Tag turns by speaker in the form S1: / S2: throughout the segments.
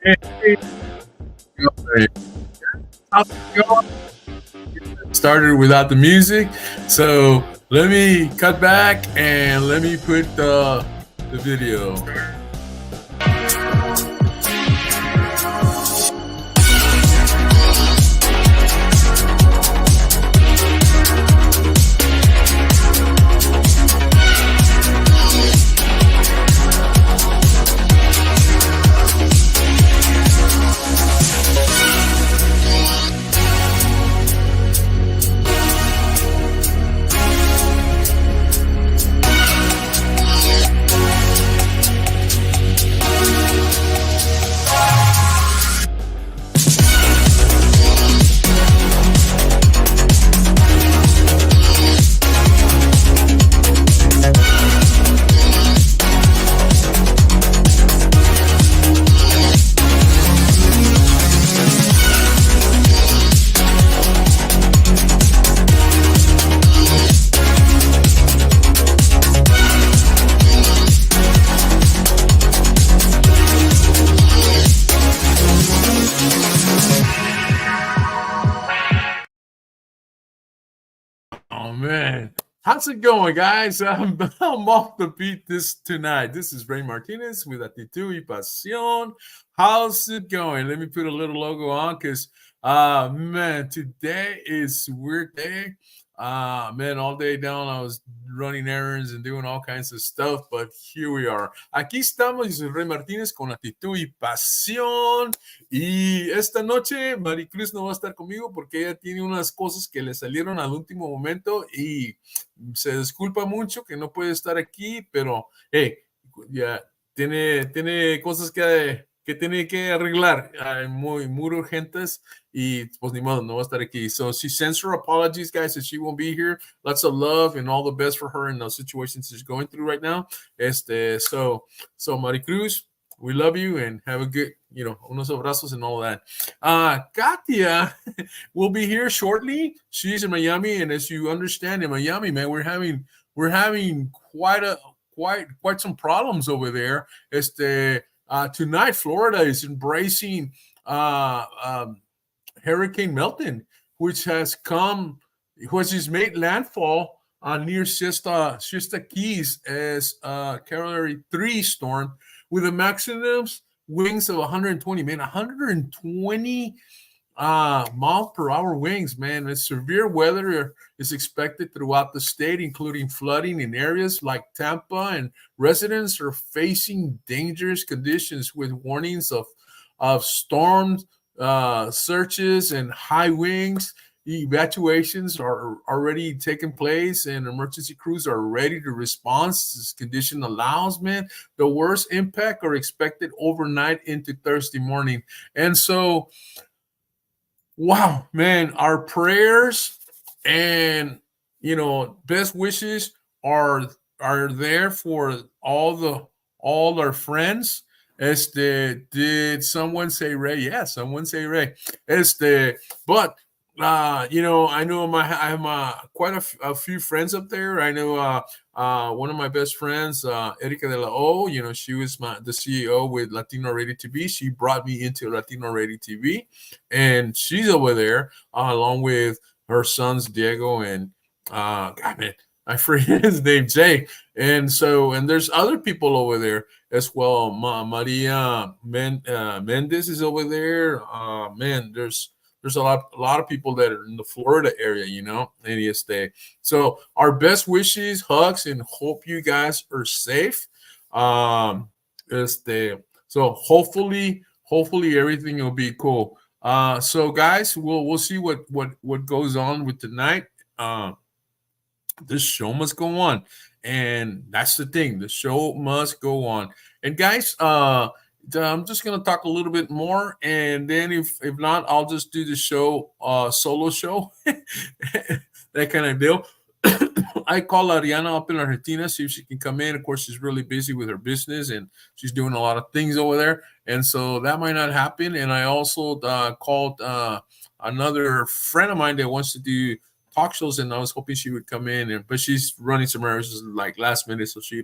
S1: Hey, how's it going? Started without the music, so let me cut back and let me put the video. Oh man, how's it going, guys? I'm off the beat this tonight. This is Ray Martinez with Actitud y Pasión. How's it going? Let me put a little logo on because, man, today is a weird day. Man, all day down I was running errands and doing all kinds of stuff, but here we are. Aquí estamos, yo soy Ray Martínez con Actitud y Pasión. Y esta noche Marycruz no va a estar conmigo porque ella tiene unas cosas que le salieron al último momento y se disculpa mucho que no puede estar aquí, pero hey, ya tiene cosas que tiene que arreglar muy urgentes y pues ni modo, no va a estar aquí. So she sends her apologies, guys, that she won't be here. Lots of love and all the best for her in those situations she's going through right now. So Marycruz, we love you and have a good, unos abrazos and all that. Kattia will be here shortly. She's in Miami, and as you understand, in Miami, man, we're having quite some problems over there. Tonight, Florida is embracing Hurricane Milton, which has made landfall near Siesta Keys as Category 3 storm with a maximum wings of 120, man, 120 mile per hour wings, man. And severe weather is expected throughout the state, including flooding in areas like Tampa, and residents are facing dangerous conditions with warnings of storms, surges, and high winds. Evacuations are already taking place and emergency crews are ready to respond as this condition allows, man. The worst impact are expected overnight into Thursday morning. And so, wow, man, our prayers and, best wishes are there for all our friends. Did someone say Ray? Yeah, someone say Ray. But I know I have quite a few friends up there. I know one of my best friends, Erika de la O. She was the CEO with Latino Radio TV. She brought me into Latino Radio TV, and she's over there along with her sons Diego and God, man, I forget his name, Jay. And there's other people over there as well. Maria Mendez is over there. Man, there's a lot of people that are in the Florida area, in EST. So our best wishes, hugs, and hope you guys are safe. So hopefully everything will be cool. So guys, we'll see what goes on with tonight. This show must go on, and that's the thing. The show must go on. And guys, I'm just gonna talk a little bit more, and then if not, I'll just do the show solo show, that kind of deal. I call Ariana up in Argentina, see if she can come in. Of course, she's really busy with her business and she's doing a lot of things over there, and so that might not happen. And I also called another friend of mine that wants to do talk shows, and I was hoping she would come in, but she's running some errands like last minute, so she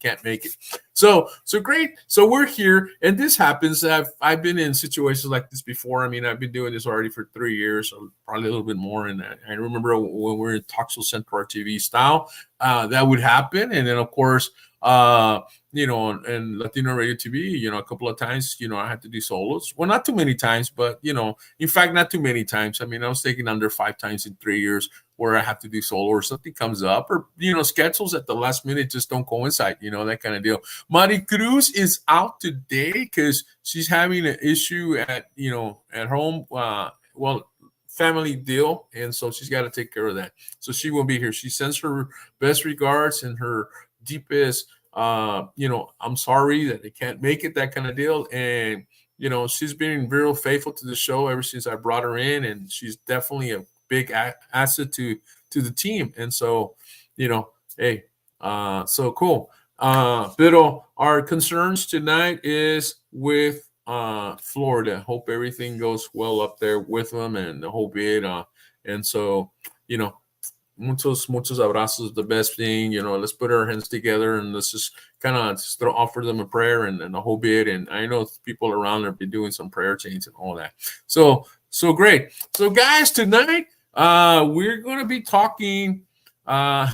S1: can't make it. So great. So we're here, and this happens. I've been in situations like this before. I mean, I've been doing this already for 3 years, so probably a little bit more. And I remember when we were in Talk Show Central TV style, that would happen. And then of course, and Latino Radio TV, a couple of times, I had to do solos. Well, not too many times, but, in fact, not too many times. I mean, I was taking under 5 times in 3 years where I have to do solo or something comes up or, schedules at the last minute just don't coincide, that kind of deal. Marycruz is out today because she's having an issue at home. Family deal. And so she's got to take care of that. So she will be here. She sends her best regards and her deepest, I'm sorry that they can't make it, that kind of deal. And, she's been real faithful to the show ever since I brought her in, and she's definitely a big asset to the team. And so, hey, so cool. Pero our concerns tonight is with Florida. Hope everything goes well up there with them and the whole bit. And so, muchos abrazos, the best thing, let's put our hands together and let's just kind of offer them a prayer and the whole bit. And I know people around there be doing some prayer chains and all that. So great. So guys, tonight, we're going to be talking, I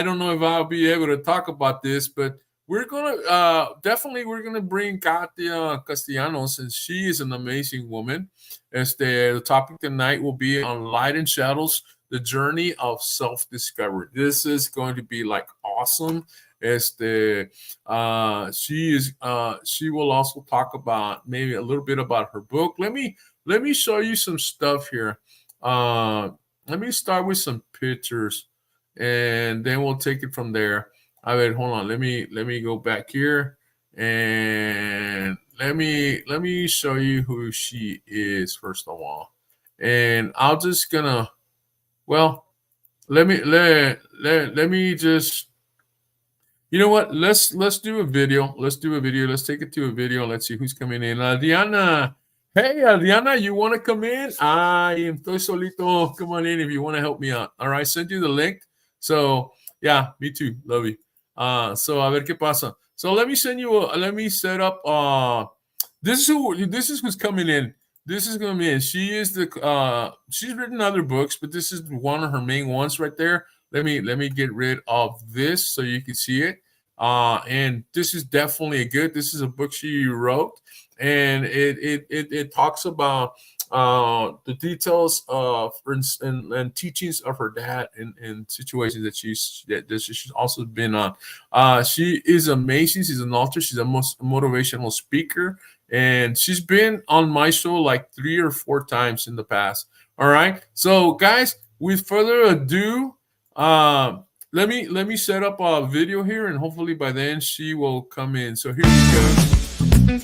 S1: don't know if I'll be able to talk about this, but we're going to bring KATTIA Castellanos, and she is an amazing woman. The topic tonight will be on Light and Shadows, the journey of self-discovery. This is going to be like awesome. She will also talk about maybe a little bit about her book. Let me show you some stuff here. Let me start with some pictures, and then we'll take it from there. I mean, hold on. Let me go back here, and let me show you who she is first of all. And I'm just gonna. Well, let me just, you know what? Let's do a video. Let's do a video. Let's take it to a video. Let's see who's coming in. Adriana. Hey, Adriana, you want to come in? Ay, estoy solito. Come on in if you want to help me out. All right, send you the link. So, yeah, me too. Love you. So, a ver qué pasa. So, let me set up, this is who's coming in. This is going to be, she is she's written other books, but this is one of her main ones right there. Let me get rid of this so you can see it. And this is definitely this is a book she wrote, and it talks about the details of and teachings of her dad and situations that she's also been on. She is amazing. She's an author. She's a motivational speaker. And she's been on my show like 3 or 4 times in the past. All right. So, guys, with further ado, let me set up a video here, and hopefully by then she will come in. So here we go.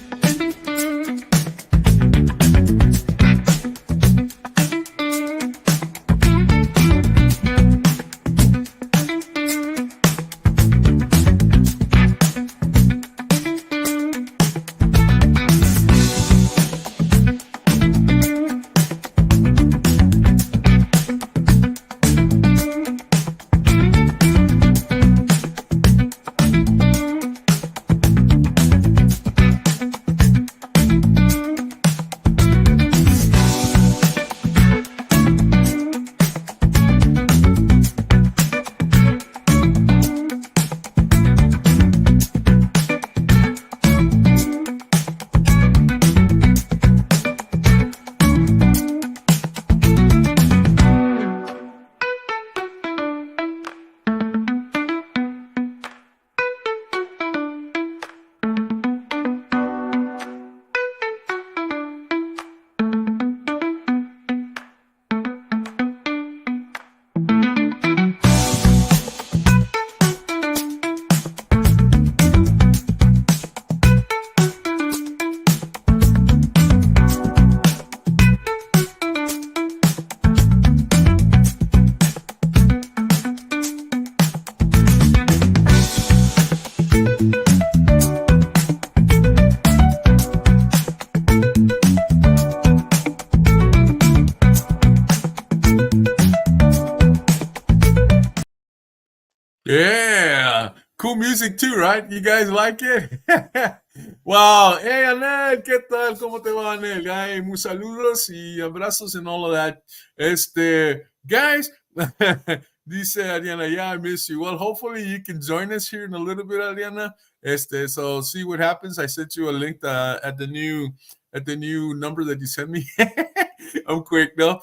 S1: Cool music too, right? You guys like it? Wow. Hey, Anel, ¿qué tal? ¿Cómo te va, Anel? Hey, muy saludos y abrazos and all of that. Guys, dice Ariana, yeah, I miss you. Well, hopefully you can join us here in a little bit, Ariana. So see what happens. I sent you a link at the new number that you sent me. I'm quick, no?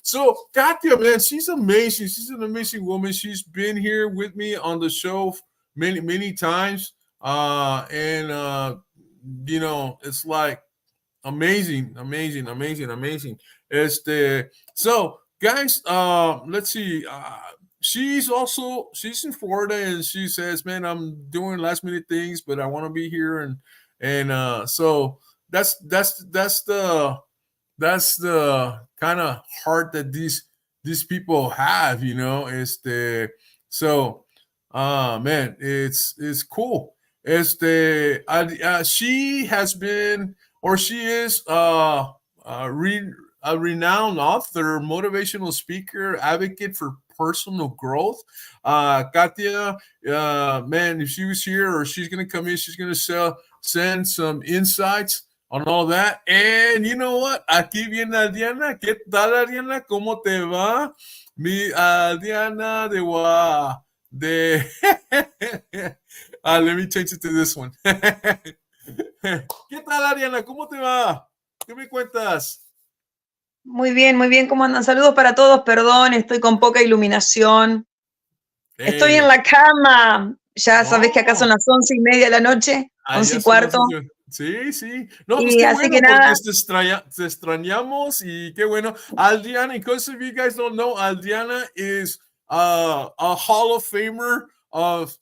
S1: So Kattia, man, she's amazing. She's an amazing woman. She's been here with me on the show many times. It's like amazing. So guys, let's see. She's in Florida and she says, man, I'm doing last minute things, but I want to be here. So that's the kind of heart that these people have, so man, it's cool. She has been, or she is a renowned author, motivational speaker, advocate for personal growth. Kattia, man, if she was here or she's going to come in, she's going to send some insights on all that. And you know what? Aquí viene Adriana. ¿Qué tal, Adriana? ¿Cómo te va? Mi Adriana let me change it to this one. ¿Qué tal, Adriana? ¿Cómo te va? ¿Qué me cuentas?
S2: Muy bien. ¿Cómo andan? Saludos para todos. Perdón, estoy con poca iluminación. Estoy en la cama. Ya sabés que acá son las 11:30 de la noche, 11:15.
S1: Sí. No, pues
S2: y
S1: qué
S2: así
S1: bueno,
S2: que nada.
S1: te extrañamos y qué bueno. Aldiana, in case of you guys don't know, Aldiana is a Hall of Famer of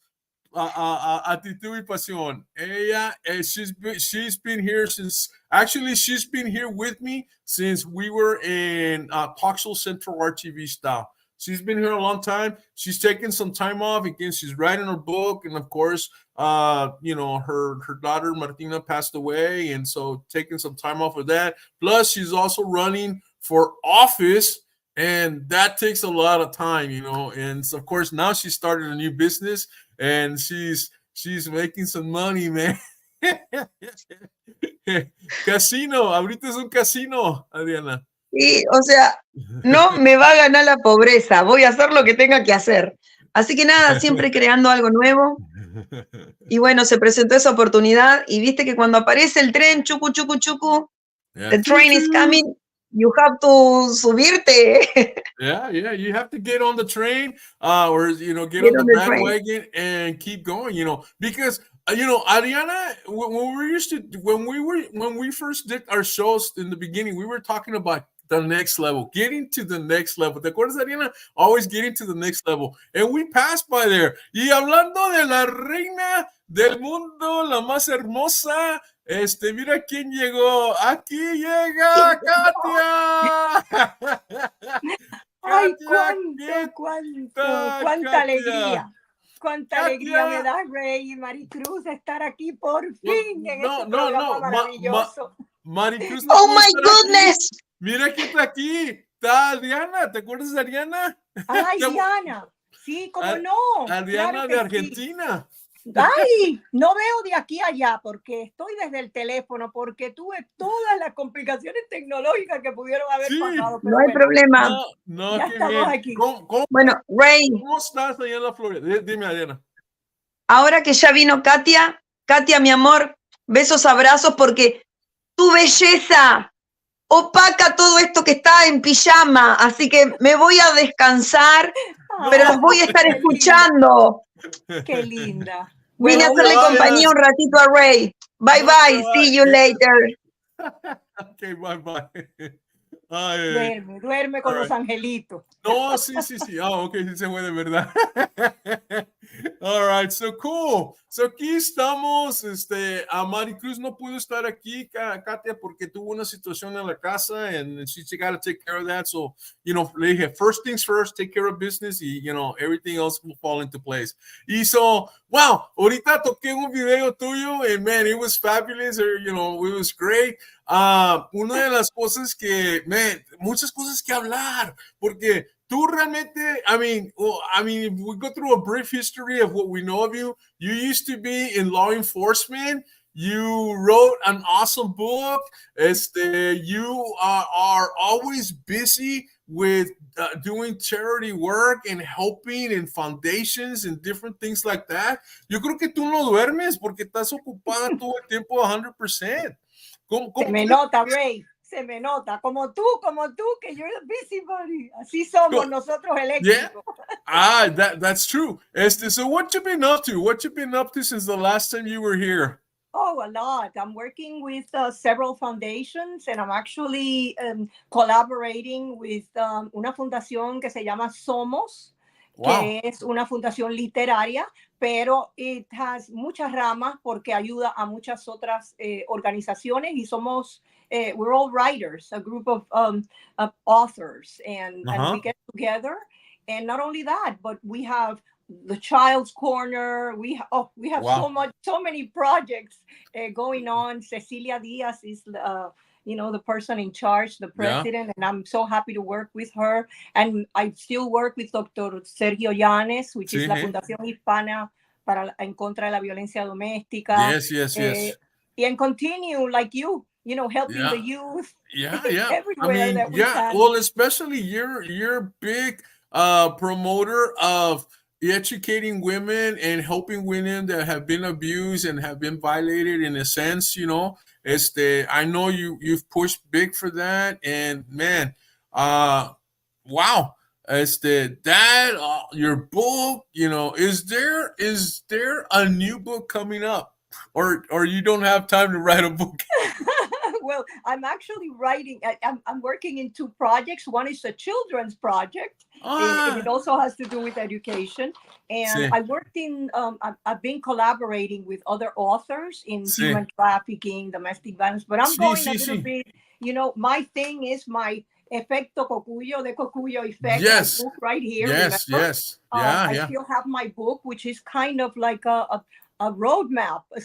S1: Actitud y Pasión. Ella, she's been here since, actually, she's been here with me since we were in Talk Show Central RTV style. She's been here a long time. She's taken some time off. Again, she's writing her book. And of course, her daughter Martinez passed away. And so taking some time off of that. Plus, she's also running for office. And that takes a lot of time, And so, of course, now she started a new business. And she's making some money, man. Casino. Ahorita es un casino, Adriana.
S2: Sí, o sea, no me va a ganar la pobreza, voy a hacer lo que tenga que hacer. Así que nada, siempre creando algo nuevo. Y bueno, se presentó esa oportunidad y viste que cuando aparece el tren, chucu, the train is coming, you have to subirte.
S1: Yeah, you have to get on the train or, get on the bandwagon and keep going, because Ariana, when we first did our shows in the beginning, we were talking about the next level, getting to the next level. ¿Te acuerdas, Ariana? Always getting to the next level. And we passed by there. Y hablando de la reina del mundo, la más hermosa, mira quién llegó. Aquí llega Kattia.
S3: Ay, cuánta alegría. Cuánta alegría me da, Rey y Marycruz, estar aquí por fin en este programa maravilloso.
S1: Marycruz.
S2: Oh my goodness.
S1: Mira quién está aquí. Está Adriana. ¿Te acuerdas de Adriana?
S3: Ay, Diana. Sí, cómo no.
S1: Adriana
S3: claro
S1: de Argentina.
S3: Sí. Ay, no veo de aquí a allá porque estoy desde el teléfono, porque tuve todas las complicaciones tecnológicas que pudieron haber pasado. Pero
S2: no hay problema.
S1: No,
S3: ya estamos
S1: bien.
S3: aquí.
S2: Bueno, Rey.
S1: ¿Cómo estás allá en la Florida? Dime, Adriana.
S2: Ahora que ya vino Kattia, mi amor, besos, abrazos, porque tu belleza opaca todo esto que está en pijama, así que me voy a descansar, pero los voy a estar escuchando.
S3: Qué linda.
S2: Vine a hacerle compañía un ratito a Rey. Bye, see you later.
S1: Okay, bye.
S3: Duerme con los angelitos.
S1: No, sí. Ok, sí se fue de verdad. All right, so cool. So aquí estamos. A Marycruz no pudo estar aquí, Kattia, porque tuvo una situación en la casa and she got to take care of that. So, le dije, first things first, take care of business y, everything else will fall into place. Y so, wow, ahorita toqué un video tuyo and man, it was fabulous. It was great. Una de las cosas que, man, muchas cosas que hablar, porque tú realmente, if we go through a brief history of what we know of you, you used to be in law enforcement. You wrote an awesome book. You are always busy with doing charity work and helping in foundations and different things like that. Yo creo que tú no duermes porque estás ocupada todo el tiempo 100%.
S3: Se me nota, Ray. Se me nota. Como tú, que you're a busybody. Así somos nosotros eléctricos.
S1: Yeah. That's true. So what you been up to? What you been up to since the last time you were here?
S3: Oh, a lot. I'm working with several foundations, and I'm actually collaborating with una fundación que se llama Somos, que es una fundación literaria, pero it has muchas ramas porque ayuda a muchas otras organizaciones, y somos, we're all writers, a group of authors, and we get together. And not only that, but we have the Child's Corner. We have so many projects going on. Cecilia Diaz is the person in charge, the president, and I'm so happy to work with her. And I still work with Dr. Sergio Llanes, which is la Fundación Hispana en contra de la violencia doméstica.
S1: Yes.
S3: And continue like helping the youth. Everywhere that we can.
S1: Well, especially you're big promoter of educating women and helping women that have been abused and have been violated in a sense, I know you've pushed big for that, and man, wow. Your book, is there a new book coming up, or you don't have time to write a book?
S3: Well, I'm actually writing. I'm working in two projects. One is a children's project, and it also has to do with education. And I worked in. I've been collaborating with other authors in human trafficking, domestic violence. But I'm going a little bit. My thing is my efecto cocuyo, de cocuyo effect.
S1: Yes.
S3: Book right here.
S1: Yes.
S3: Remember?
S1: Yes.
S3: I still have my book, which is kind of like a roadmap, a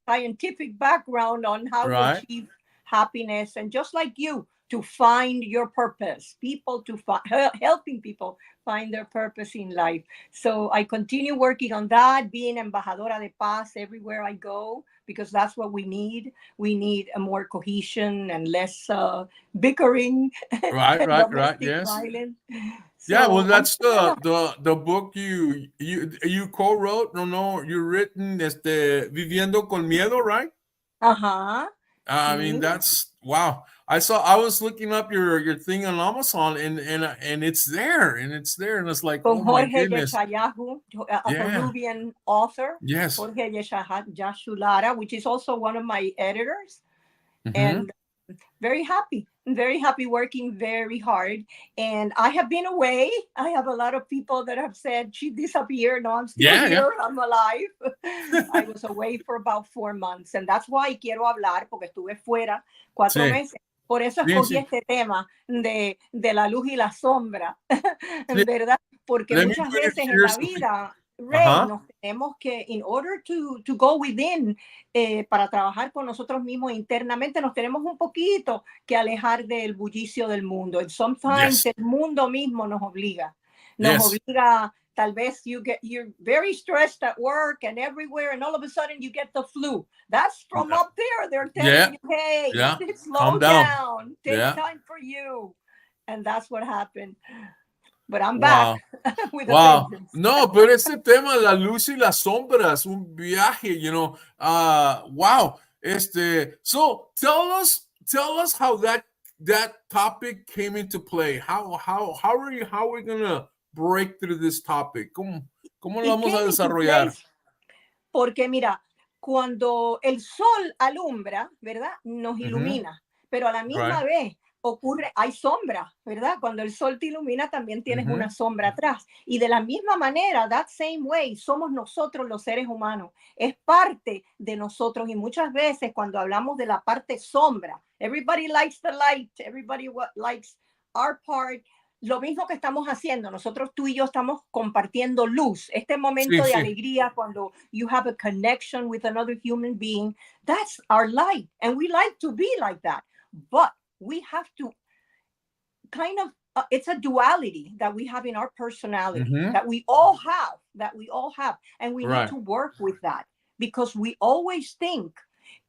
S3: scientific background on how to achieve happiness, and just like you, to find your purpose, helping people find their purpose in life. So I continue working on that, being embajadora de paz everywhere I go, because that's what we need. We need a more cohesion and less bickering.
S1: Right. Yes.
S3: Violence.
S1: So well, that's the book you co-wrote. You've written Viviendo con Miedo, right? I mean, that's wow. I was looking up your thing on Amazon, and it's there, and it's like,
S3: Con
S1: oh my
S3: Jorge
S1: goodness.
S3: Yeshayahu, a Peruvian author.
S1: Yes.
S3: Jorge Yeshayahu Lara, which is also one of my editors, and very happy working very hard. And I have been away. I have a lot of people that have said she disappeared. No, I'm still here. I'm alive. I was away for about 4 months, and that's why quiero hablar, porque estuve fuera 4 meses. Por eso escogí este tema de la luz y la sombra, ¿verdad? Porque muchas veces en la vida, Ray, nos tenemos que, in order to go within, para trabajar con nosotros mismos internamente, nos tenemos un poquito que alejar del bullicio del mundo. And sometimes el mundo mismo nos obliga. Tal vez you're very stressed at work and everywhere, and all of a sudden you get the flu. That's from up there. They're telling you, hey, slow down. Take time for you. And that's what happened. But I'm back with a vengeance.
S1: No, pero este tema, la luz y las sombras, un viaje, wow. So tell us how that topic came into play. How are we gonna break through this topic? ¿Cómo lo vamos a desarrollar?
S3: Porque mira, cuando el sol alumbra, ¿verdad? Nos ilumina, pero a la misma vez hay sombra, ¿verdad? Cuando el sol te ilumina, también tienes una sombra atrás. Y de la misma manera, that same way, somos nosotros los seres humanos. Es parte de nosotros. Y muchas veces cuando hablamos de la parte sombra, everybody likes the light, everybody likes our part. Lo mismo que estamos haciendo, nosotros tú y yo estamos compartiendo luz. Este momento de alegría, cuando you have a connection with another human being, that's our light. And we like to be like that. But we have to kind of it's a duality that we have in our personality, that we all have, and we need to work with that, because we always think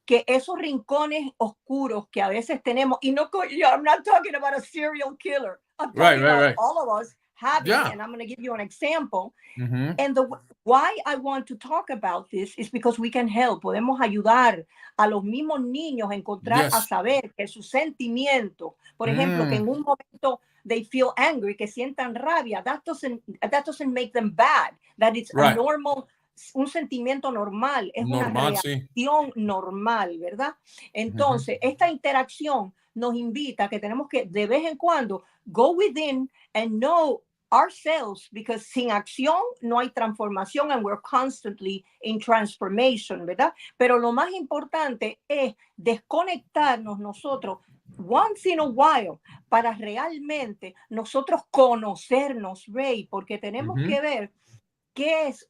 S3: que esos rincones oscuros que a veces tenemos, y no, I'm not talking about a serial killer, I'm talking about all of us having, and I'm going to give you an example. And why I want to talk about this is because we can help. Podemos ayudar a los mismos niños a encontrar, a saber que sus sentimientos, por ejemplo, que en un momento they feel angry, que sientan rabia, that doesn't make them bad, that it's a normal, un sentimiento normal, es una reacción normal, ¿verdad? Entonces, esta interacción nos invita a que tenemos que de vez en cuando go within and know ourselves, because sin acción no hay transformación, and we're constantly in transformation, ¿verdad? Pero lo más importante es desconectarnos nosotros once in a while para realmente nosotros conocernos, Ray, porque tenemos que ver qué es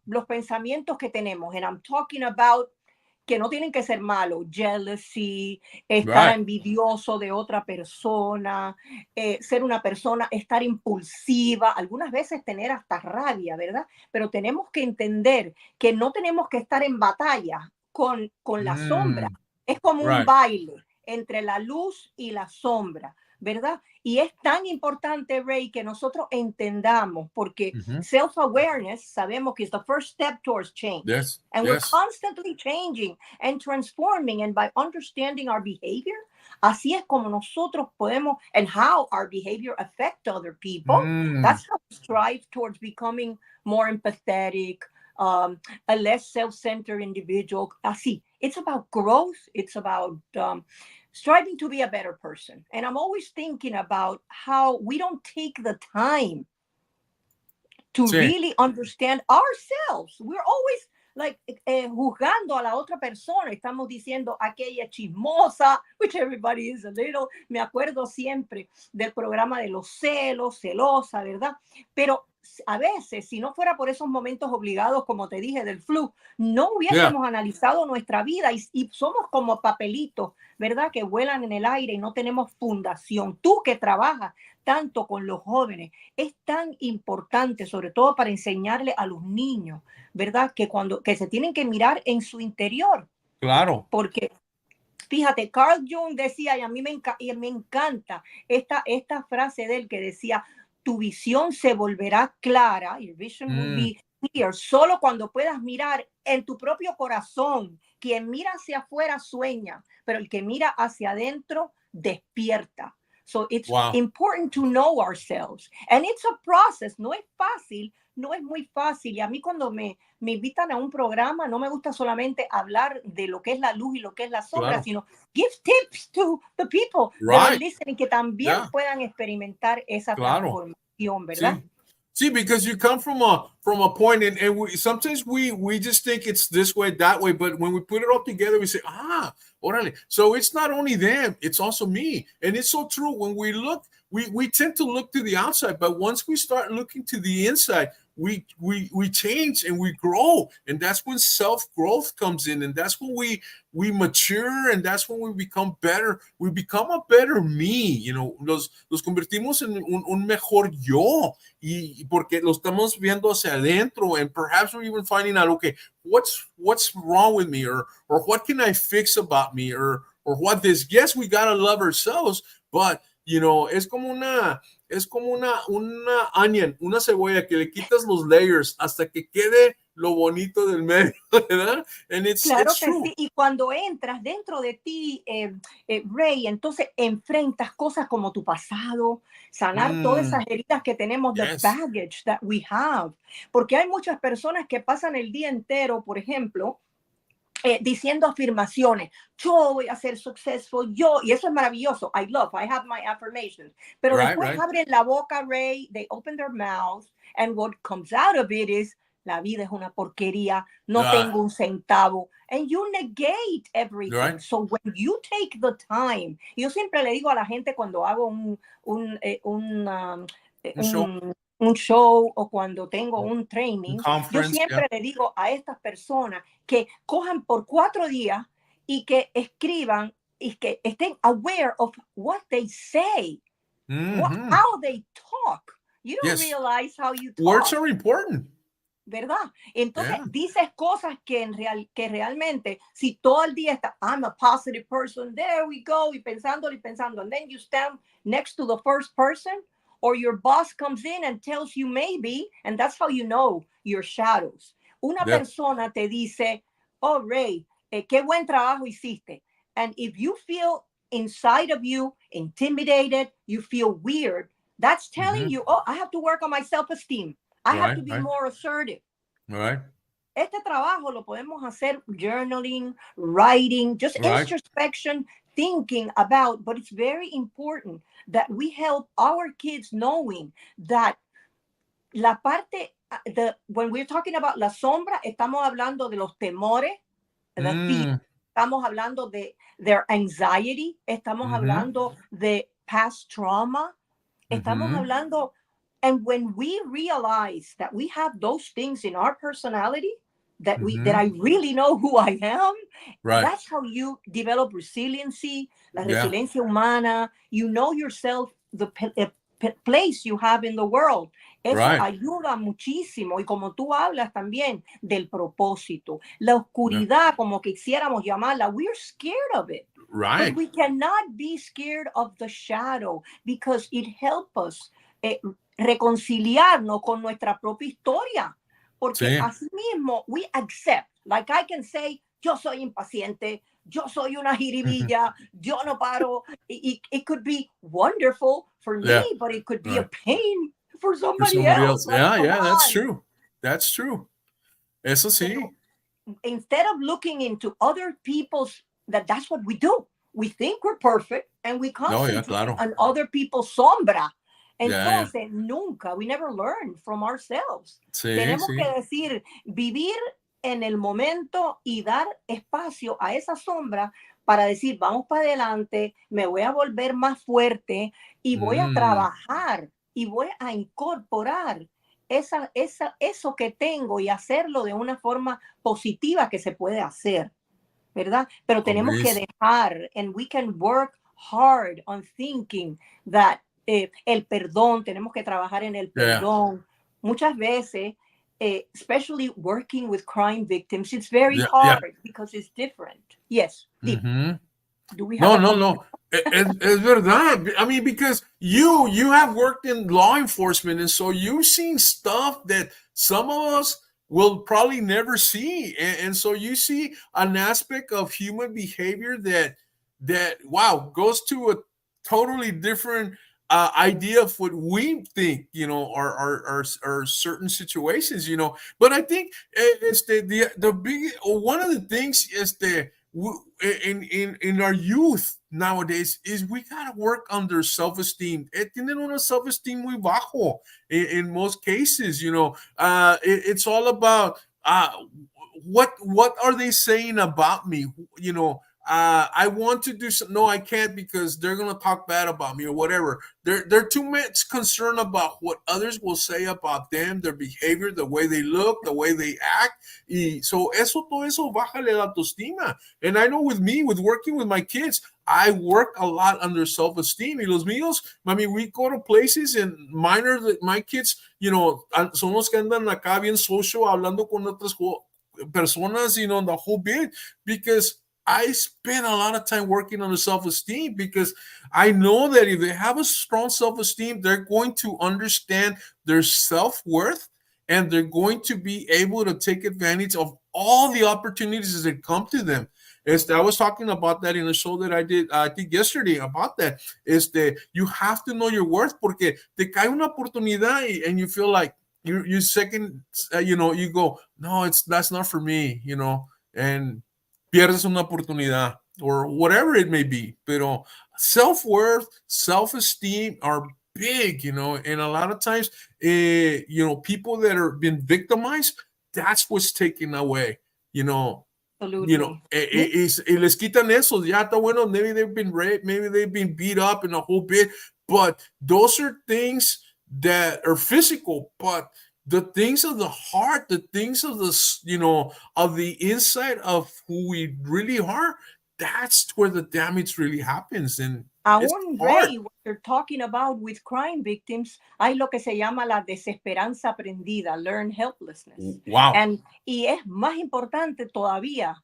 S3: los pensamientos que tenemos, and I'm talking about que no tienen que ser malos, jealousy, estar envidioso de otra persona, ser una persona, estar impulsiva, algunas veces tener hasta rabia, ¿verdad? Pero tenemos que entender que no tenemos que estar en batalla con la sombra. Es como un baile entre la luz y la sombra, ¿verdad? Y es tan importante, Ray, que nosotros entendamos, porque self-awareness sabemos que es the first step towards change. And we're constantly changing and transforming, and by understanding our behavior, así es como nosotros podemos, and how our behavior affects other people. That's how we strive towards becoming more empathetic, a less self-centered individual. Así, it's about growth. It's about striving to be a better person. And I'm always thinking about how we don't take the time to really understand ourselves. We're always like juzgando a la otra persona. Estamos diciendo aquella chismosa, which everybody is a little. Me acuerdo siempre del programa de los celos, celosa, ¿verdad? Pero a veces, si no fuera por esos momentos obligados, como te dije, del flu, no hubiésemos analizado nuestra vida y somos como papelitos, ¿verdad? Que vuelan en el aire y no tenemos fundación. Tú que trabajas tanto con los jóvenes, es tan importante, sobre todo para enseñarle a los niños, ¿verdad? Que se tienen que mirar en su interior.
S1: Claro.
S3: Porque fíjate, Carl Jung decía, y a mí me encanta esta frase de él que decía, tu visión se volverá clara, your vision will be clear, solo cuando puedas mirar en tu propio corazón. Quien mira hacia afuera sueña, pero el que mira hacia adentro despierta. So it's important to know ourselves. And it's a process. No es fácil, no es muy fácil. Y a mí cuando me invitan a un programa, no me gusta solamente hablar de lo que es la luz y lo que es la sombra, sino give tips to the people that are listening, que también puedan experimentar esa transformación, ¿verdad?
S1: See, because you come from a point, and sometimes we just think it's this way, that way, but when we put it all together, we say, orale. So it's not only them, it's also me. And it's so true. When we look, we tend to look to the outside, but once we start looking to the inside, we change and we grow, and that's when self-growth comes in, and that's when we mature, and that's when we become better. We become a better me, you know, los convertimos en un mejor yo, y porque lo estamos viendo hacia adentro, and perhaps we're even finding out, okay, what's wrong with me, or what can I fix about me, or what this. Yes, we gotta love ourselves, but you know, es como una onion, una cebolla que le quitas los layers hasta que quede lo bonito del medio, ¿verdad? And it's true.
S3: Sí. Y cuando entras dentro de ti, Ray, entonces enfrentas cosas como tu pasado, sanar todas esas heridas que tenemos, the baggage that we have. Porque hay muchas personas que pasan el día entero, por ejemplo, diciendo afirmaciones, yo voy a ser successful, y eso es maravilloso, I have my affirmations, pero después abren la boca, Ray, they open their mouth, and what comes out of it is, la vida es una porquería, no tengo un centavo, and you negate everything. So when you take the time, yo siempre le digo a la gente cuando hago un show o cuando tengo un training, yo siempre le digo a estas personas que cojan por 4 días y que escriban y que estén aware of what they say. how they talk. You don't realize how you talk.
S1: Words are important.
S3: ¿Verdad? Entonces dices cosas que realmente, si todo el día está, I'm a positive person, there we go, y pensando, and then you stand next to the first person, or your boss comes in and tells you maybe, and that's how you know your shadows. Una persona te dice, oh, Ray, qué buen trabajo hiciste. And if you feel inside of you intimidated, you feel weird, that's telling you, oh, I have to work on my self-esteem. I have to be more assertive.
S1: Right.
S3: Este trabajo lo podemos hacer journaling, writing, just introspection, thinking about, but it's very important that we help our kids knowing that la parte, when we're talking about la sombra, estamos hablando de los temores, the fear, estamos hablando de their anxiety, estamos hablando de past trauma, estamos hablando. And when we realize that we have those things in our personality, that that I really know who I am, that's how you develop resiliency, la resiliencia humana. You know yourself, the place you have in the world. Eso ayuda muchísimo. Y como tú hablas también del propósito, la oscuridad, como quisiéramos llamarla, we're scared of it.
S1: Right.
S3: But we cannot be scared of the shadow because it helps us reconciliarnos con nuestra propia historia, porque así mismo we accept, like I can say, yo soy impaciente, yo soy una jiribilla, yo no paro. It could be wonderful for me, but it could be a pain for somebody else.
S1: That's true. Eso sí.
S3: So, instead of looking into other people's, that's what we do. We think we're perfect and we concentrate on other people's sombra. Entonces, nunca, we never learn from ourselves. Tenemos que decir, vivir en el momento y dar espacio a esa sombra para decir, vamos para adelante, me voy a volver más fuerte y voy a trabajar y voy a incorporar eso que tengo y hacerlo de una forma positiva que se puede hacer, ¿verdad? Pero tenemos que dejar, and we can work hard on thinking that el perdón, tenemos que trabajar en el perdón. Muchas veces, especially working with crime victims, it's very hard because it's different. Yes. Do we have
S1: No. Es verdad. I mean, because you have worked in law enforcement, and so you've seen stuff that some of us will probably never see. And so you see an aspect of human behavior that goes to a totally different idea of what we think, are certain situations, But I think it's the big one of the things is in our youth nowadays is we gotta work on their self-esteem. Tienen una self-esteem muy bajo in most cases, it's all about what are they saying about me, I want to do something. No, I can't because they're going to talk bad about me or whatever. They're too much concerned about what others will say about them, their behavior, the way they look, the way they act. Y so todo eso bájale la autoestima. And I know with me, with working with my kids, I work a lot on their self-esteem. Y los míos, we go to places and my kids, son los que andan acá bien social, hablando con otras personas, the whole bit, because I spend a lot of time working on the self-esteem because I know that if they have a strong self-esteem, they're going to understand their self-worth and they're going to be able to take advantage of all the opportunities that come to them. I was talking about that in a show that I did, I think yesterday about that, is that you have to know your worth porque te cae una oportunidad and you feel like you second, you go, no, that's not for me, and pierdes una oportunidad or whatever it may be. Pero self-worth, self-esteem are big, and a lot of times, people that are been victimized, that's what's taken away,
S3: Absolutely.
S1: Y les quitan eso. Ya está bueno, maybe they've been raped, maybe they've been beat up in a whole bit, but those are things that are physical, but the things of the heart, the things of the, of the inside of who we really are, that's where the damage really happens. And it's
S3: Aún,
S1: hard.
S3: Ray, what you're talking about with crime victims, hay lo que se llama la desesperanza aprendida, learned helplessness.
S1: Wow.
S3: Y es más importante todavía,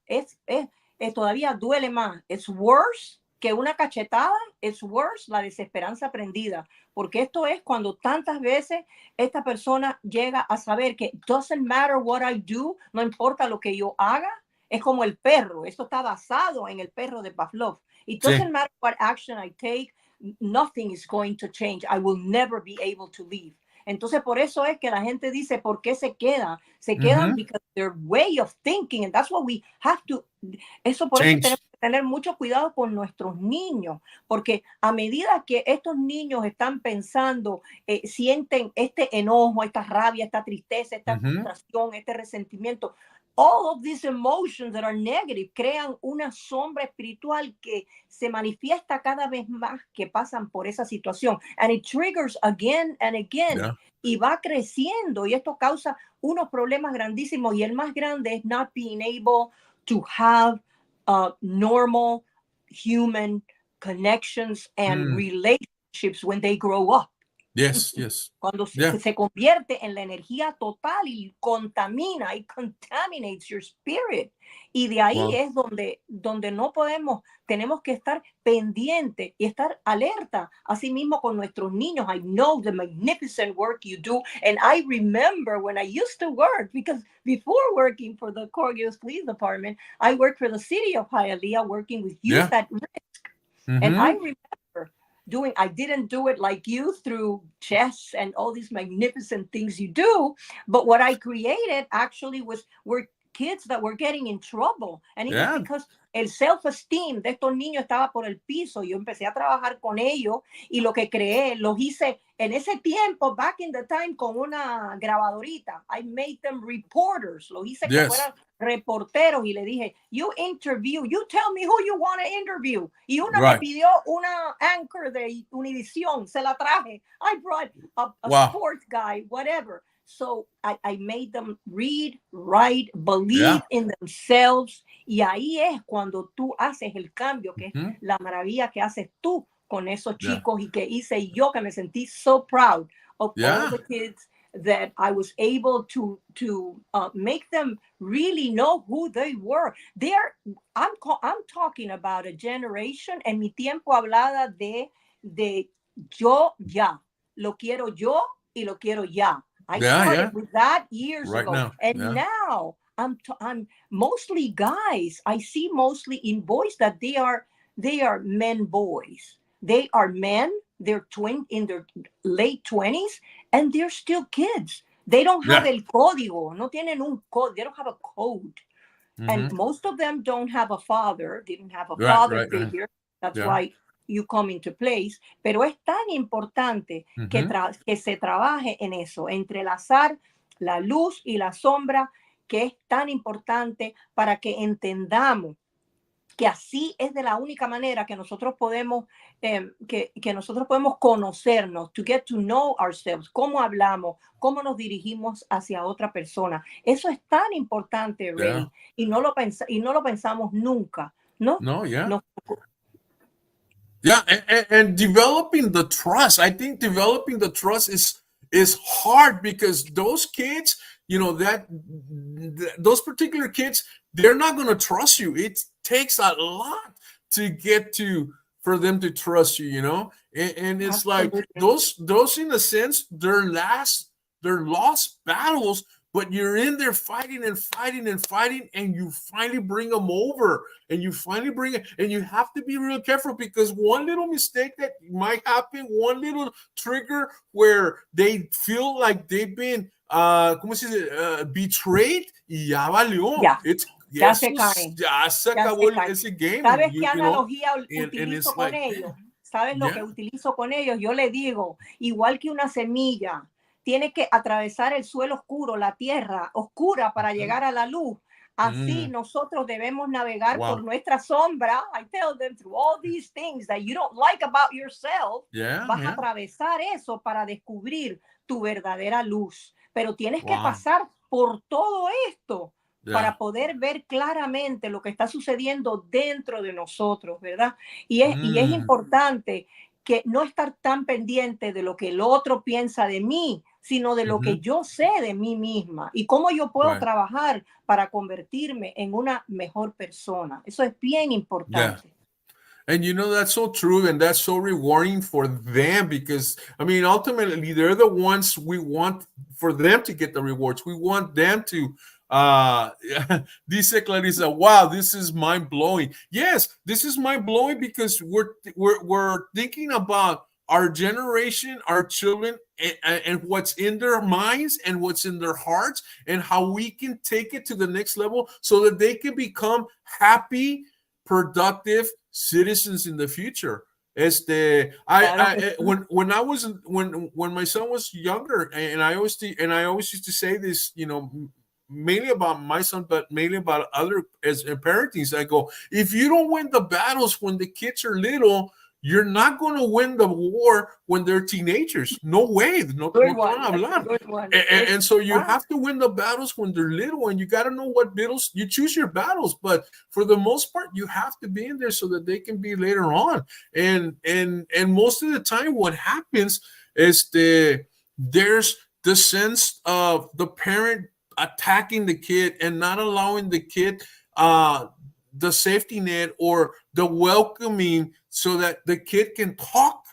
S3: todavía duele más. It's worse que una cachetada, it's worse la desesperanza aprendida. Porque esto es cuando tantas veces esta persona llega a saber que doesn't matter what I do, no importa lo que yo haga, es como el perro. Esto está basado en el perro de Pavlov. It doesn't matter what action I take, nothing is going to change. I will never be able to leave. Entonces, por eso es que la gente dice, ¿por qué se quedan? Se quedan because their way of thinking, and that's what we have to, eso por
S1: Change.
S3: eso tenemos que tener mucho cuidado con nuestros niños, porque a medida que estos niños están pensando, sienten este enojo, esta rabia, esta tristeza, esta frustración, este resentimiento, all of these emotions that are negative crean una sombra espiritual que se manifiesta cada vez más que pasan por esa situación. And it triggers again and again.
S1: Yeah.
S3: Y va creciendo y esto causa unos problemas grandísimos. Y el más grande es not being able to have normal human connections and relationships when they grow up.
S1: Yes, yes.
S3: Cuando se convierte en la energía total y contamina, y contaminates your spirit. Y de ahí es donde no podemos, tenemos que estar pendientes y estar alerta, así mismo con nuestros niños. I know the magnificent work you do, and I remember when I used to work, because before working for the Corgillos Police Department, I worked for the city of Hialeah, working with youth at risk. And I remember I didn't do it like you through chess and all these magnificent things you do, but what I created actually were kids that were getting in trouble, and it was because el self-esteem de estos niños estaba por el piso. Yo empecé a trabajar con ellos y lo que creé, los hice en ese tiempo, back in the time, con una grabadorita. I made them reporters, los hice que fueran reporteros y le dije, you tell me who you want to interview. Y una me pidió una anchor de Univision, se la traje. I brought a sports guy, whatever. So I made them read, write, believe in themselves. Y ahí es cuando tú haces el cambio, que es la maravilla que haces tú con esos chicos y que hice yo, que me sentí so proud of all the kids that I was able to make them really know who they were. I'm talking about a generation, en mi tiempo hablaba de yo ya, lo quiero yo y lo quiero ya. I started with that years ago.
S1: Now.
S3: And now I'm mostly guys. I see mostly in boys that they are men boys. They are men. They're in their late 20s and they're still kids. They don't have el código. No tienen un código. They don't have a code. And most of them don't have a father. Didn't have a father figure. That's why you come into place, pero es tan importante que se trabaje en eso, entrelazar la luz y la sombra, que es tan importante para que entendamos que así es de la única manera que nosotros podemos que nosotros podemos conocernos, to get to know ourselves, cómo hablamos, cómo nos dirigimos hacia otra persona. Eso es tan importante, Ray, y no lo pensamos nunca, ¿no?
S1: No,
S3: No.
S1: Yeah, and developing the trust. I think developing the trust is hard because those kids, you know, those particular kids, they're not going to trust you. It takes a lot to get for them to trust you, you know. And it's
S3: Absolutely.
S1: like those in a sense, they're lost battles. But you're in there fighting and fighting and fighting, and you finally bring them over, and you finally bring it, and you have to be real careful because one little mistake that might happen, one little trigger where they feel like they've been, betrayed, y ya valió.
S3: Ya se caen.
S1: Ya se acabó ese game.
S3: ¿Sabes qué analogía utilizo con ellos? ¿Sabes lo que utilizo con ellos? Yo le digo, igual que una semilla, tiene que atravesar el suelo oscuro, la tierra oscura para llegar a la luz. Así nosotros debemos navegar por nuestra sombra. I tell them through all these things that you don't like about yourself. Vas a atravesar eso para descubrir tu verdadera luz. Pero tienes que pasar por todo esto para poder ver claramente lo que está sucediendo dentro de nosotros, ¿verdad? Y es importante que no estar tan pendiente de lo que el otro piensa de mí, sino de lo que yo sé de mí misma y cómo yo puedo trabajar para convertirme en una mejor persona. Eso es bien importante.
S1: Yeah. And you know, that's so true, and that's so rewarding for them, because I mean, ultimately they're the ones we want for them to get the rewards. We want them to dice Clarissa, wow, this is mind blowing. Yes, this is mind blowing because we're thinking about our generation, our children, and what's in their minds and what's in their hearts, and how we can take it to the next level so that they can become happy, productive citizens in the future. When my son was younger, and I always used to say this, you know, mainly about my son, but mainly about other as parenting. I go, if you don't win the battles when the kids are little, you're not going to win the war when they're teenagers. No way. And so you have to win the battles when they're little, and you got to know what battles you choose your battles. But for the most part, you have to be in there so that they can be later on. And most of the time, what happens is there's the sense of the parent attacking the kid and not allowing the kid the safety net or the welcoming so that the kid can talk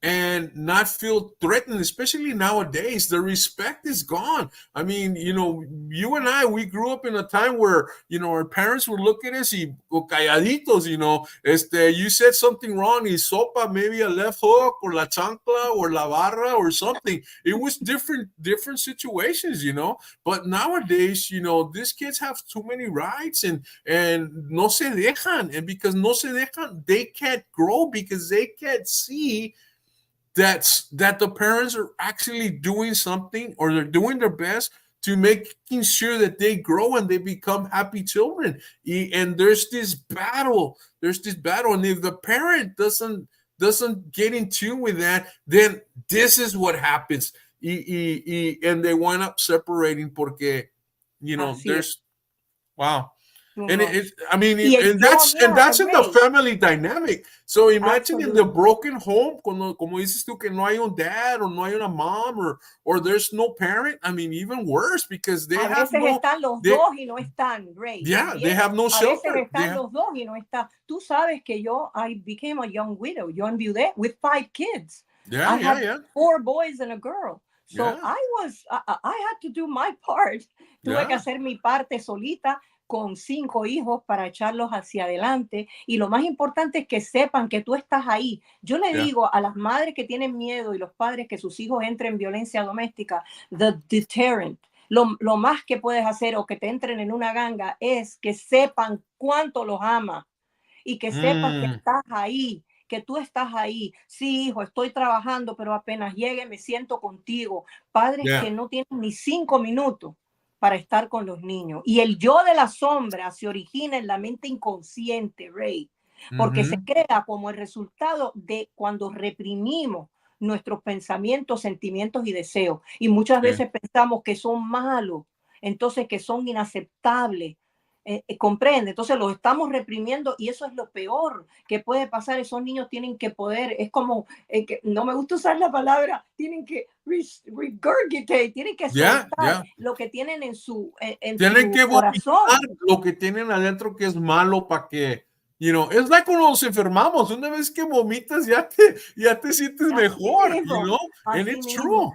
S1: and not feel threatened. Especially nowadays, the respect is gone. I mean, you know, you and I, we grew up in a time where, you know, our parents would look at us y calladitos, you know, you said something wrong, y sopa, maybe a left hook or la chancla or la barra or something. It was different situations, you know. But nowadays, you know, these kids have too many rights, and no se dejan, and because no se dejan, they can't grow because they can't see that the parents are actually doing something, or they're doing their best to making sure that they grow and they become happy children. And there's this battle, and if the parent doesn't get in tune with that, then this is what happens. And they wind up separating porque, you know, there's wow. And that's in the family dynamic. So imagine in the broken home, como dices tú, que no hay un dad or no hay una mom, or there's no parent. I mean, even worse, because they have no.
S3: Están los dos y no están, Ray.
S1: Yeah, they have no shelter.
S3: A veces están los dos y no están. Tú sabes que I became a young widow, yo enviudé with 5 kids.
S1: Yeah,
S3: I had 4 boys and a girl. So I had to do my part. Tuve que hacer mi parte solita, con 5 hijos para echarlos hacia adelante. Y lo más importante es que sepan que tú estás ahí. Yo le digo a las madres que tienen miedo y los padres que sus hijos entren en violencia doméstica, the deterrent, lo más que puedes hacer, o que te entren en una ganga, es que sepan cuánto los amas y que sepan que estás ahí, que tú estás ahí. Sí, hijo, estoy trabajando, pero apenas llegue me siento contigo. Padres que no tienen ni 5 minutos para estar con los niños. Y el yo de la sombra se origina en la mente inconsciente, Ray, porque se crea como el resultado de cuando reprimimos nuestros pensamientos, sentimientos y deseos. Y muchas veces pensamos que son malos, entonces que son inaceptables. Comprende, entonces los estamos reprimiendo, y eso es lo peor que puede pasar. Esos niños tienen que poder, es como, que no me gusta usar la palabra, tienen que regurgitate, tienen que soltar lo que tienen en su corazón,
S1: lo que tienen adentro que es malo, para que, you know, es like cuando nos enfermamos, una vez que vomitas ya te sientes mejor, you know, and it's true.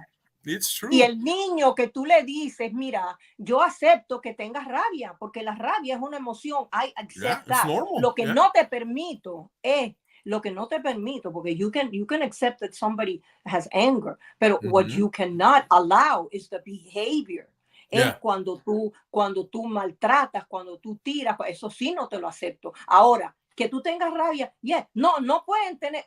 S1: It's true.
S3: Y el niño que tú le dices, mira, yo acepto que tengas rabia, porque la rabia es una emoción. I accept that. Lo que no te permito es lo que no te permito, porque you can accept that somebody has anger, pero what you cannot allow is the behavior. Es cuando tú maltratas, cuando tú tiras, eso sí no te lo acepto. Ahora, que tú tengas rabia, no pueden tener,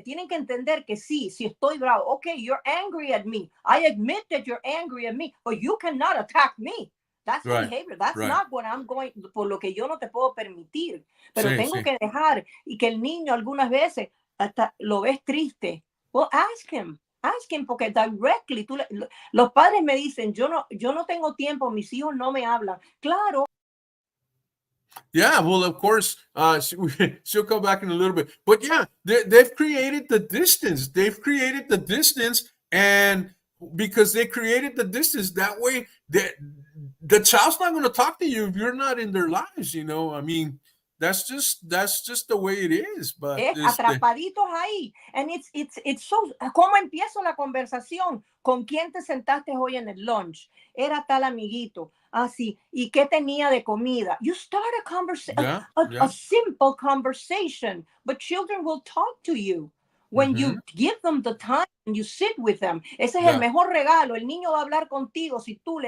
S3: tienen que entender que si estoy bravo, okay, you're angry at me, I admit that you're angry at me, but you cannot attack me. That's behavior, that's not what I'm going, por lo que yo no te puedo permitir, pero tengo que dejar. Y que el niño algunas veces hasta lo ves triste, well, ask him, asking, porque directly, los padres me dicen, yo no tengo tiempo, mis hijos no me hablan. Claro.
S1: Yeah, well, of course, she'll come back in a little bit. But yeah, they've created the distance. They've created the distance, and because they created the distance, that way the child's not going to talk to you if you're not in their lives, you know. I mean, that's just the way it is. But
S3: atrapaditos ahí. And it's so, ¿cómo empiezo la conversación? ¿Con quién te sentaste hoy en el lunch? Era tal amiguito. Así. ¿Y qué tenía de comida? You start a conversation, a simple conversation, but children will talk to you when you give them the time and you sit with them. Ese es el mejor regalo. El niño va a hablar contigo si tú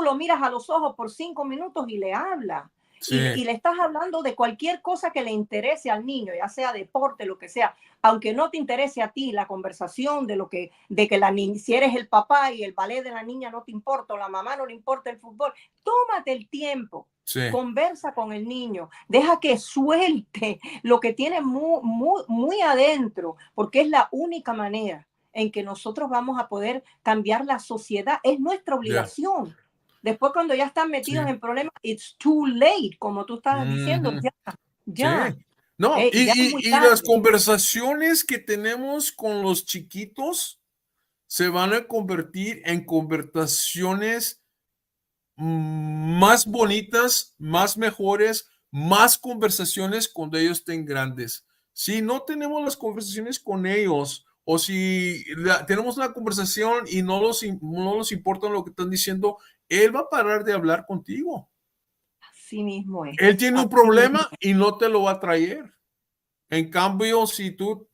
S3: lo miras a los ojos por 5 minutos y le hablas. Sí. Y le estás hablando de cualquier cosa que le interese al niño, ya sea deporte, lo que sea, aunque no te interese a ti la conversación de que la niña, si eres el papá y el ballet de la niña no te importa, o la mamá no le importa el fútbol, tómate el tiempo, conversa con el niño, deja que suelte lo que tiene muy adentro, porque es la única manera en que nosotros vamos a poder cambiar la sociedad, es nuestra obligación. Después, cuando ya están metidos en problemas, it's too late, como tú estabas diciendo, ya.
S1: Sí. No, y las conversaciones que tenemos con los chiquitos se van a convertir en conversaciones más bonitas, más mejores, más conversaciones cuando ellos estén grandes. Si no tenemos las conversaciones con ellos, o si tenemos una conversación y no los importa lo que están diciendo, él va a parar de hablar contigo.
S3: Así mismo es.
S1: Él tiene un problema y no te lo va a traer. En cambio, si tú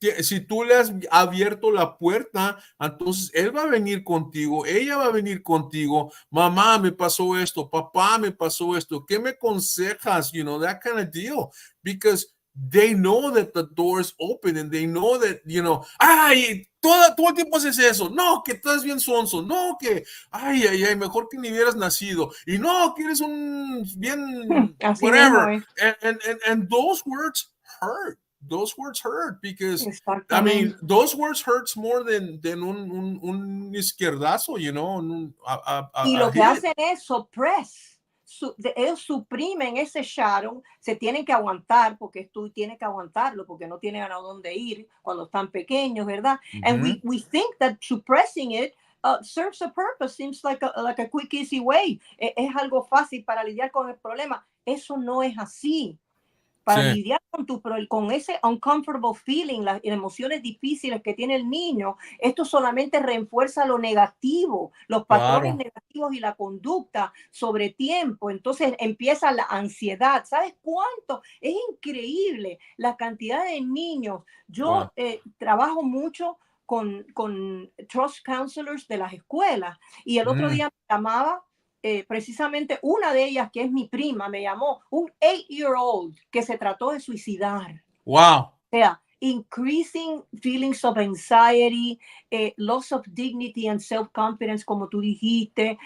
S1: le has abierto la puerta, entonces él va a venir contigo, ella va a venir contigo. Mamá, me pasó esto, papá, me pasó esto. ¿Qué me aconsejas? You know, that kind of deal. Because they know that the door is open and they know that, you know, ay, todo el tiempo haces eso. No, que estás bien sonso. No, que, ay, mejor que ni hubieras nacido. Y no, que eres un bien, whatever. And those words hurt. Those words hurt because, I mean, those words hurts more than un izquierdazo, you know.
S3: Y lo que hacen es suppress. Ellos suprimen ese shadow, se tienen que aguantar porque tú tienes que aguantarlo porque no tienen a dónde ir cuando están pequeños, ¿verdad? And we think that suppressing it serves a purpose, seems like a quick, easy way. Es algo fácil para lidiar con el problema. Eso no es así. Para lidiar con ese uncomfortable feeling, las emociones difíciles que tiene el niño, esto solamente refuerza lo negativo, los patrones negativos y la conducta sobre tiempo. Entonces empieza la ansiedad. ¿Sabes cuánto? Es increíble la cantidad de niños. Yo trabajo mucho con trust counselors de las escuelas y el otro día me llamaba precisamente una de ellas, que es mi prima, me llamó, un 8-year-old que se trató de suicidar.
S1: Wow.
S3: O sea, increasing feelings of anxiety, loss of dignity and self-confidence, como tú dijiste.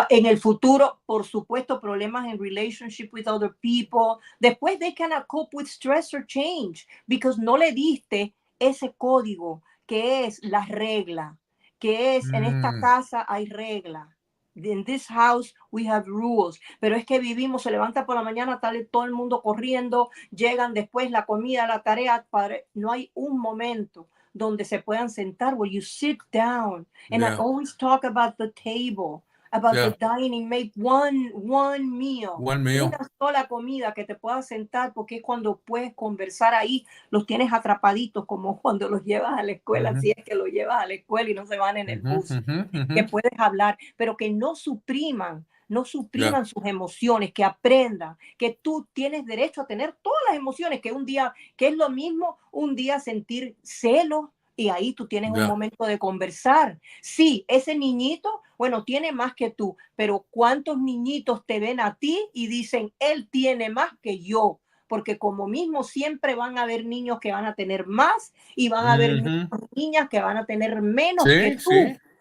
S3: En el futuro, por supuesto, problemas en relationship with other people. Después, they cannot cope with stress or change because no le diste ese código que es la regla, que es en esta casa hay regla. In this house we have rules. Pero es que vivimos, se levanta por la mañana, sale todo el mundo corriendo, llegan después la comida, la tarea, no hay un momento donde se puedan sentar, where you sit down. And I always talk about the table, about the dining, make one meal. Una sola comida que te puedas sentar, porque es cuando puedes conversar ahí, los tienes atrapaditos, como cuando los llevas a la escuela, si es que los llevas a la escuela y no se van en el bus, que puedes hablar, pero que no supriman sus emociones, que aprendan que tú tienes derecho a tener todas las emociones, que es lo mismo un día sentir celos, y ahí tú tienes un momento de conversar. Sí, ese niñito, bueno, tiene más que tú, pero ¿cuántos niñitos te ven a ti y dicen, él tiene más que yo? Porque como mismo siempre van a haber niños que van a tener más y van a haber niñas que van a tener menos que tú.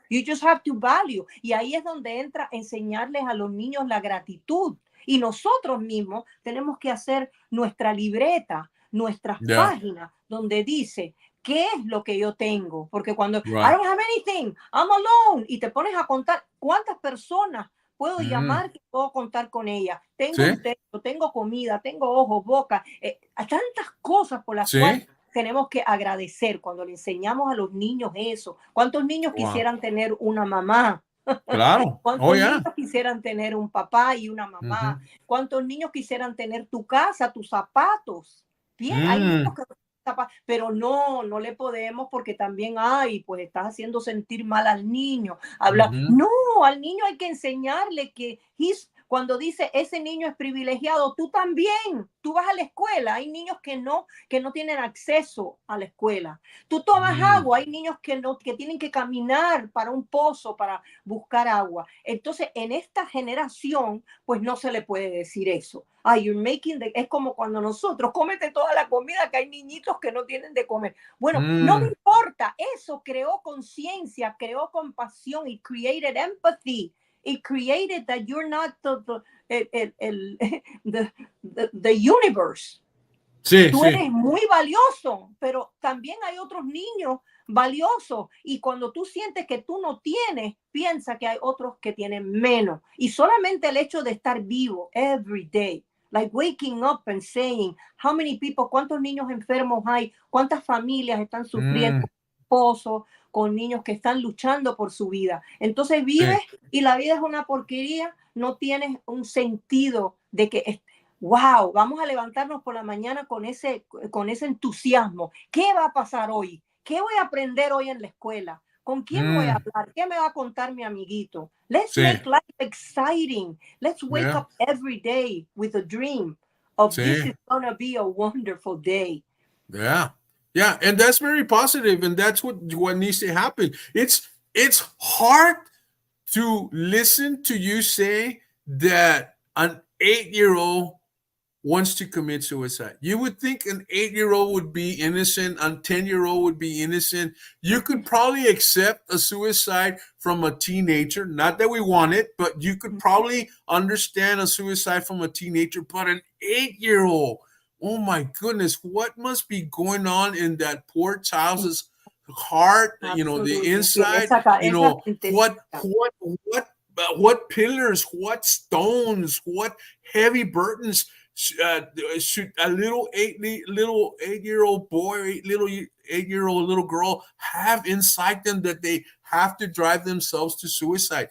S3: You just have to value. Y ahí es donde entra enseñarles a los niños la gratitud. Y nosotros mismos tenemos que hacer nuestra libreta, nuestras páginas, donde dice, ¿qué es lo que yo tengo? Porque cuando I
S1: Right.
S3: don't have anything, I'm alone, y te pones a contar cuántas personas puedo llamar, que puedo contar con ella. Tengo
S1: Sí.
S3: un techo, tengo comida, tengo ojos, boca, tantas cosas por las
S1: Sí.
S3: cuales tenemos que agradecer cuando le enseñamos a los niños eso. ¿Cuántos niños
S1: Wow.
S3: quisieran tener una mamá?
S1: Claro.
S3: ¿Cuántos
S1: Oh, yeah.
S3: niños quisieran tener un papá y una mamá? ¿Cuántos niños quisieran tener tu casa, tus zapatos? Bien, hay niños que pero no le podemos, porque también pues estás haciendo sentir mal al niño. No, al niño hay que enseñarle que cuando dice ese niño es privilegiado, tú también, tú vas a la escuela, hay niños que no tienen acceso a la escuela. Tú tomas agua, hay niños que tienen que caminar para un pozo para buscar agua. Entonces, en esta generación, pues no se le puede decir eso. Es como cuando nosotros, cómete toda la comida, que hay niñitos que no tienen de comer. Bueno, no me importa, eso creó conciencia, creó compasión, y created empathy. It created that you're not the universe.
S1: Sí,
S3: Tú
S1: sí.
S3: eres muy valioso, pero también hay otros niños valiosos. Y cuando tú sientes que tú no tienes, piensa que hay otros que tienen menos. Y solamente el hecho de estar vivo every day, like waking up and saying, how many people, cuántos niños enfermos hay, cuántas familias están sufriendo, esposos, con niños que están luchando por su vida. Entonces vives y la vida es una porquería, no tienes un sentido de que wow, vamos a levantarnos por la mañana con ese entusiasmo. ¿Qué va a pasar hoy? ¿Qué voy a aprender hoy en la escuela? ¿Con quién voy a hablar? ¿Qué me va a contar mi amiguito? Let's make life exciting. Let's wake up every day with a dream of this is going to be a wonderful day.
S1: Yeah. Yeah, and that's very positive, and that's what needs to happen. It's hard to listen to you say that an 8-year-old wants to commit suicide. You would think an 8-year-old would be innocent, a 10-year-old would be innocent. You could probably accept a suicide from a teenager. Not that we want it, but you could probably understand a suicide from a teenager. But an 8-year-old, oh my goodness, what must be going on in that poor child's heart?
S3: Absolutely.
S1: You know, the inside. You know, what pillars, what stones, what heavy burdens should a little 8-year-old boy, little 8-year-old little girl have inside them that they have to drive themselves to suicide?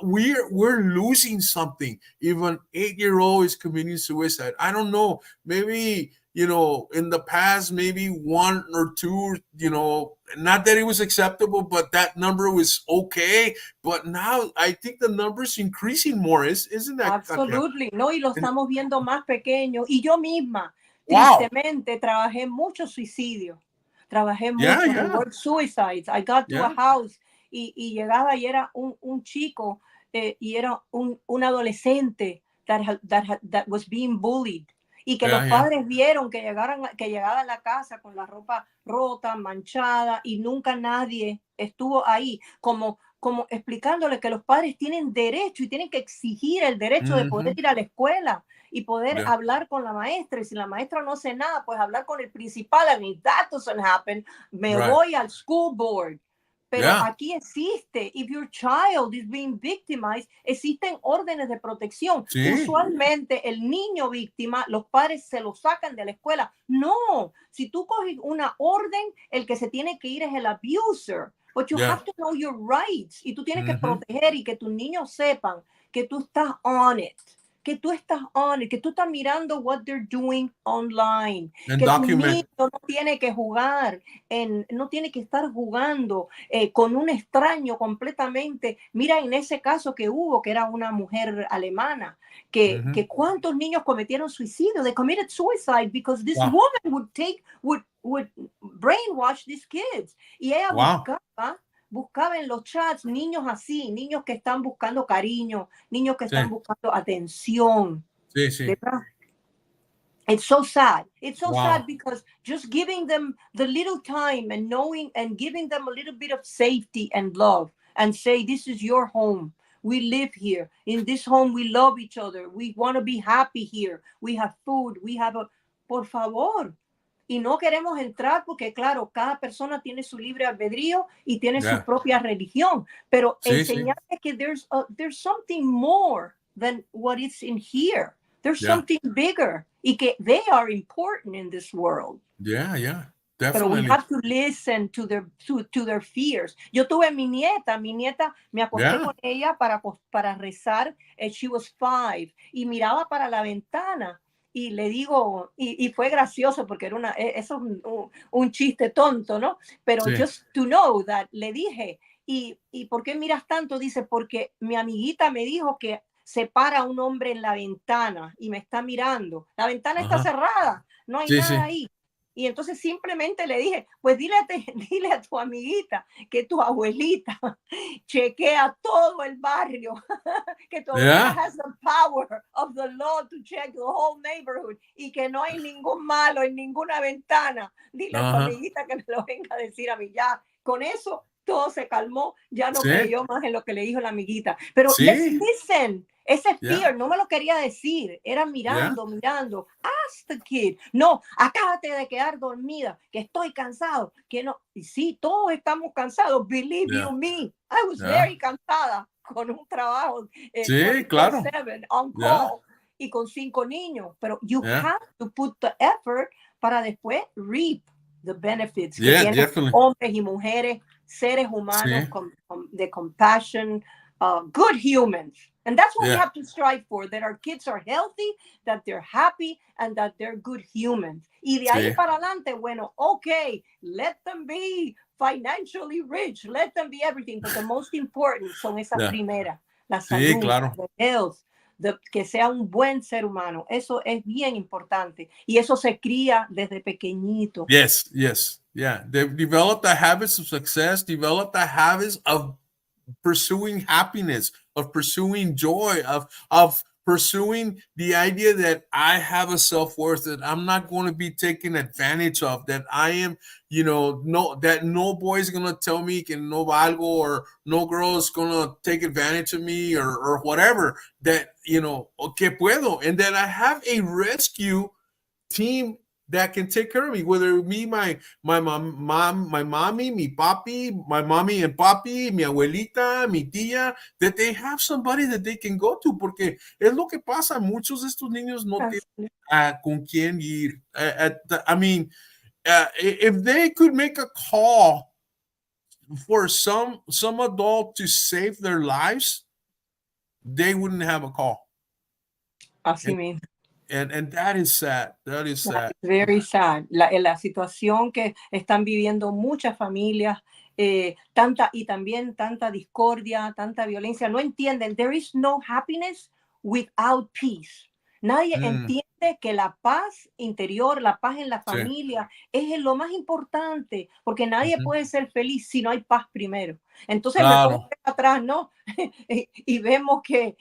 S1: We're losing something. If an 8-year-old is committing suicide, I don't know. Maybe, you know, in the past, maybe 1 or 2, you know, not that it was acceptable, but that number was okay. But now I think the number is increasing more. Isn't that?
S3: Absolutely, no, y lo estamos viendo más pequeño. Y yo misma, tristemente, trabajé mucho suicidio. Trabajé mucho en work suicides. I got to a house y llegaba y era un chico y era un adolescente that was being bullied. Y que los padres vieron que llegaba a la casa con la ropa rota, manchada, y nunca nadie estuvo ahí como explicándole que los padres tienen derecho y tienen que exigir el derecho de poder ir a la escuela y poder hablar con la maestra. Y si la maestra no hace nada, pues hablar con el principal. I mean, that doesn't happen. Me voy al school board. Pero aquí existe, if your child is being victimized, existen órdenes de protección. Usualmente el niño víctima, los padres se lo sacan de la escuela. No, si tú coges una orden, el que se tiene que ir es el abuser. But you have to know your rights. Y tú tienes que proteger y que tus niños sepan que tú estás on it. Que tú estás on it, que tú estás mirando what they're doing online. Que tu niño no tiene que jugar, no tiene que estar jugando con un extraño completamente. Mira, en ese caso que hubo, que era una mujer alemana, que cuántos niños cometieron suicidio. They committed suicide because this woman would brainwash these kids. Y ella buscaba en los chats niños así, niños que están buscando cariño, niños que están buscando atención. ¿Verdad? It's so sad. It's so sad because just giving them the little time and knowing and giving them a little bit of safety and love and say, this is your home. We live here. In this home, we love each other. We want to be happy here. We have food. We have por favor. y no queremos entrar porque, claro, cada persona tiene su libre albedrío y tiene su propia religión, pero enseñarles que there's something more than what is in here. There's something bigger y que they are important in this world.
S1: Definitely.
S3: Pero we have to listen to their fears. Yo tuve mi nieta me acosté con ella para rezar. She was 5 y miraba para la ventana y le digo, y fue gracioso porque era eso es un chiste tonto, ¿no? Pero just to know that, le dije, ¿y por qué miras tanto? Dice, porque mi amiguita me dijo que se para un hombre en la ventana y me está mirando. La ventana está cerrada, no hay nada ahí. Y entonces simplemente le dije, pues dile a tu amiguita que tu abuelita chequea todo el barrio, que tu abuelita has the power of the law to check the whole neighborhood y que no hay ningún malo en ninguna ventana. Dile a tu amiguita que me lo venga a decir a mí. Ya, con eso todo se calmó, ya no creyó más en lo que le dijo la amiguita. Pero let's listen. Ese fear no me lo quería decir, era mirando. Ask the kid. No, acábate de quedar dormida, que estoy cansado, que no. Y sí, todos estamos cansados. Believe you me, I was very cansada con un trabajo.
S1: Claro.
S3: 7 on call y con 5 niños. Pero you have to put the effort para después reap the benefits que tienen hombres y mujeres, seres humanos de compassion, good humans. And that's what we have to strive for, that our kids are healthy, that they're happy, and that they're good humans. Y de ahí para adelante, bueno, okay, let them be financially rich, let them be everything, but the most important son esas primeras, la salud, the health, que sea un buen ser humano. Eso es bien importante. Y eso se cría desde pequeñito.
S1: Yes. Yeah. They develop the habits of success, develop the habits of pursuing happiness, of pursuing joy, of pursuing the idea that I have a self-worth, that I'm not going to be taken advantage of, that I am, that no boy is going to tell me que no valgo, or no girl is going to take advantage of me, or whatever, that, que puedo, and that I have a rescue team that can take care of me, whether it be my mom, my mommy, mi papi, my mommy and papi, mi abuelita, mi tía, that they have somebody that they can go to, porque es lo que pasa, muchos de estos niños no tienen con quién ir. If they could make a call for some adult to save their lives, they wouldn't have a call.
S3: Así mismo.
S1: And that is sad. That is sad.
S3: Very sad. La situación que están viviendo muchas familias, tanta discordia, tanta violencia, no entienden. There is no happiness without peace. Nadie entiende que la paz interior, la paz en la familia es lo más importante, porque nadie puede ser feliz si no hay paz primero. Entonces me pongo atrás, ¿no? y vemos que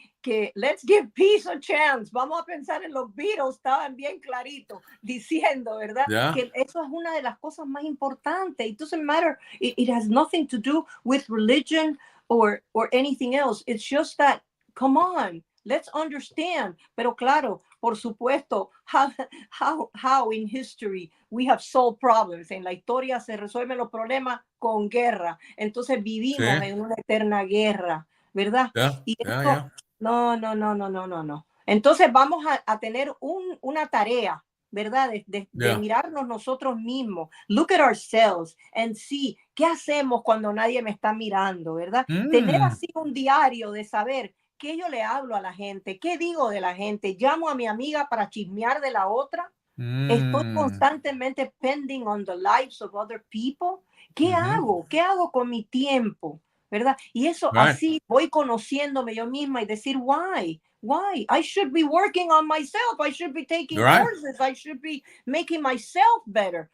S3: let's give peace a chance. Vamos a pensar en los Beatles, estaban bien claritos diciendo, ¿verdad? Que eso es una de las cosas más importantes. It doesn't matter. It has nothing to do with religion or anything else. It's just that, come on, let's understand. Pero claro, por supuesto, how in history we have solved problems. En la historia se resuelven los problemas con guerra. Entonces vivimos en una eterna guerra, ¿verdad? Y esto, no. Entonces vamos a tener una tarea, ¿verdad? De mirarnos nosotros mismos. Look at ourselves and see qué hacemos cuando nadie me está mirando, ¿verdad? Tener así un diario de saber qué yo le hablo a la gente, qué digo de la gente, llamo a mi amiga para chismear de la otra. Estoy constantemente pending on the lives of other people. ¿Qué hago? ¿Qué hago con mi tiempo? ¿Verdad? Y eso así voy conociéndome yo misma y decir, why? I should be working on myself. I should be taking courses. I should be making myself better.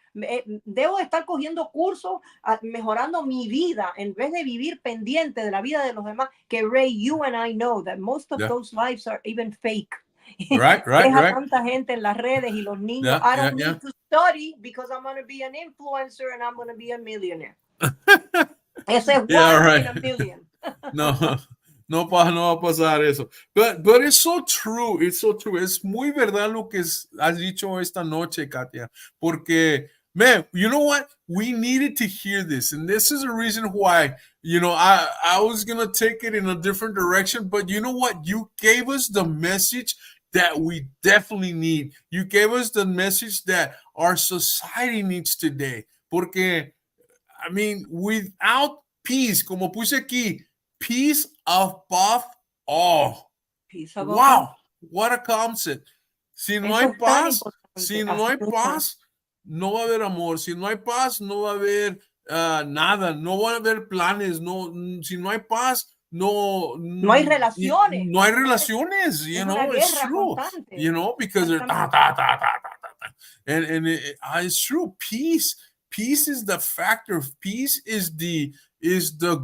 S3: Debo estar cogiendo cursos, mejorando mi vida en vez de vivir pendiente de la vida de los demás. Que Ray, you and I know that most of those lives are even fake.
S1: Right.
S3: Tanta gente en las redes y los niños. I don't need to study because I'm going to be an influencer and I'm going to be a millionaire. Ese es one in a million.
S1: No va a pasar eso. But it's so true. It's so true. Es muy verdad lo que has dicho esta noche, Katia. Porque, man, you know what? We needed to hear this. And this is the reason why, you know, I was going to take it in a different direction. But you know what? You gave us the message that we definitely need. You gave us the message that our society needs today. Porque, I mean, without peace, como puse aquí, peace above all.
S3: Peace above
S1: Wow,
S3: all.
S1: what a concept. Si no
S3: Eso
S1: hay
S3: es tan
S1: paz,
S3: importante,
S1: si no
S3: así
S1: hay
S3: mismo.
S1: paz, no va a haber amor. Si no hay paz, no va a haber nada. No va a haber planes. No, si no hay paz, no
S3: hay relaciones.
S1: No hay relaciones. You
S3: Es una
S1: know, it's
S3: guerra
S1: true.
S3: constante.
S1: You know, because they're ta, ta, ta, ta, ta, ta, ta. And it's true. Peace is the factor. Peace is the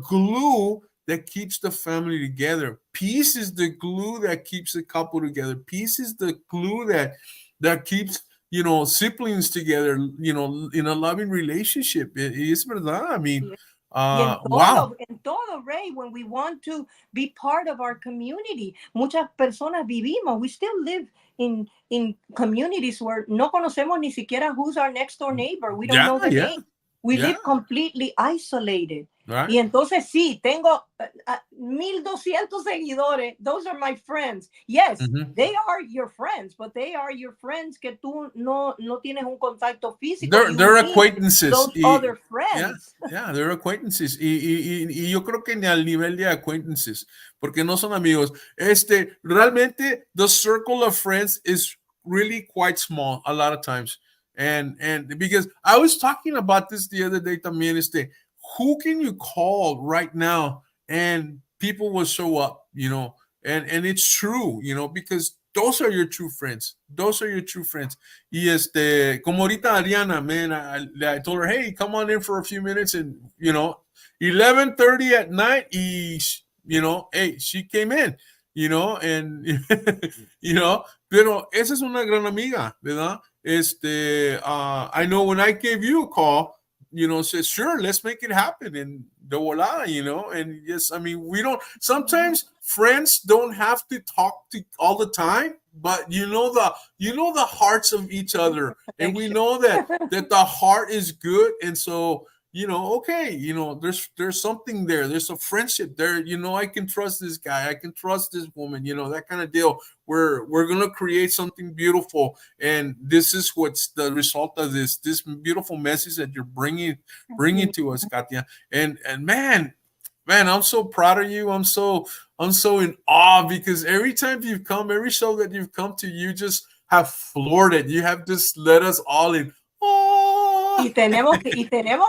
S1: glue that keeps the family together. Peace is the glue that keeps the couple together. Peace is the glue that keeps, you know, siblings together, you know, in a loving relationship. Es verdad. I mean, wow.
S3: En todo, Ray, when we want to be part of our community, muchas personas vivimos, we still live in communities where no conocemos ni siquiera who's our next door neighbor. We don't know the name. We live completely isolated.
S1: Right.
S3: Y entonces sí, tengo 1,200 seguidores. Those are my friends. Yes, they are your friends, but they are your friends que tú no tienes un contacto físico.
S1: They're acquaintances.
S3: Those other friends.
S1: Yeah, they're acquaintances. Y yo creo que ni al nivel de acquaintances, porque no son amigos. Realmente, the circle of friends is really quite small a lot of times. And because I was talking about this the other day también, who can you call right now and people will show up, you know, and it's true, you know, because those are your true friends. Those are your true friends. Y como ahorita Ariana, man, I told her, hey, come on in for a few minutes, and, you know, 11:30 at night, you know, hey, she came in, you know, and, you know, pero esa es una gran amiga, ¿verdad? I know when I gave you a call, you know, said, sure, let's make it happen. And de volada, you know, and yes, I mean, sometimes friends don't have to talk to all the time, but you know the hearts of each other. And we know that the heart is good. And so, you know, okay, you know, there's something there. There's a friendship there. You know, I can trust this guy. I can trust this woman, you know, that kind of deal. We're going to create something beautiful. And this is what's the result of this beautiful message that you're bringing to us, Katia. And man, I'm so proud of you. I'm so in awe, because every time you've come, every show that you've come to, you just have floored it. You have just let us all in.
S3: Y tenemos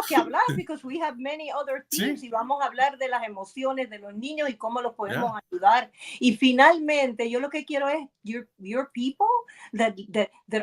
S3: que hablar, because we have many other themes, y vamos a hablar de las emociones de los niños y cómo los podemos ayudar. Y finalmente, yo lo que quiero es your people that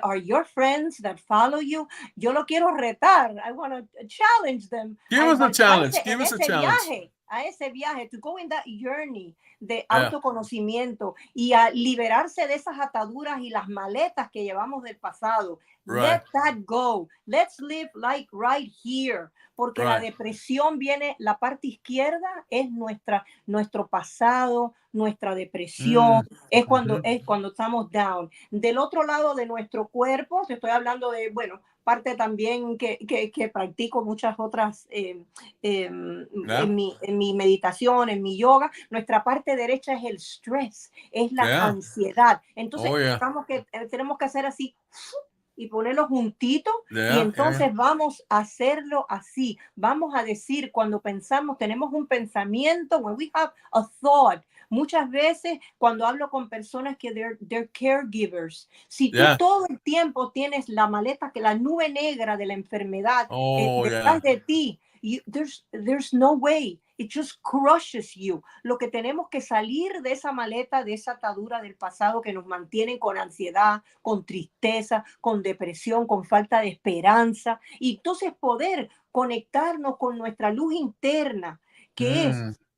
S3: are your friends, that follow you. Yo lo quiero retar. I want to challenge them.
S1: Give us a challenge. Give us a challenge.
S3: A ese viaje, to go in that journey de autoconocimiento y a liberarse de esas ataduras y las maletas que llevamos del pasado. Let that go. Let's live like right here. Porque la depresión viene, la parte izquierda es nuestro pasado, nuestra depresión, es cuando estamos down. Del otro lado de nuestro cuerpo, te estoy hablando de, bueno, parte también que practico muchas otras en mi meditación, en mi yoga. Nuestra parte derecha es el stress, es la ansiedad. Entonces tenemos que hacer así y ponerlo juntito, y entonces vamos a hacerlo así. Vamos a decir, cuando pensamos, tenemos un pensamiento, when we have a thought. Muchas veces cuando hablo con personas que they're caregivers, si tú todo el tiempo tienes la maleta, que la nube negra de la enfermedad detrás de ti, there's no way. It just crushes you. Lo que tenemos que salir de esa maleta, de esa atadura del pasado que nos mantienen con ansiedad, con tristeza, con depresión, con falta de esperanza. Y entonces poder conectarnos con nuestra luz interna, que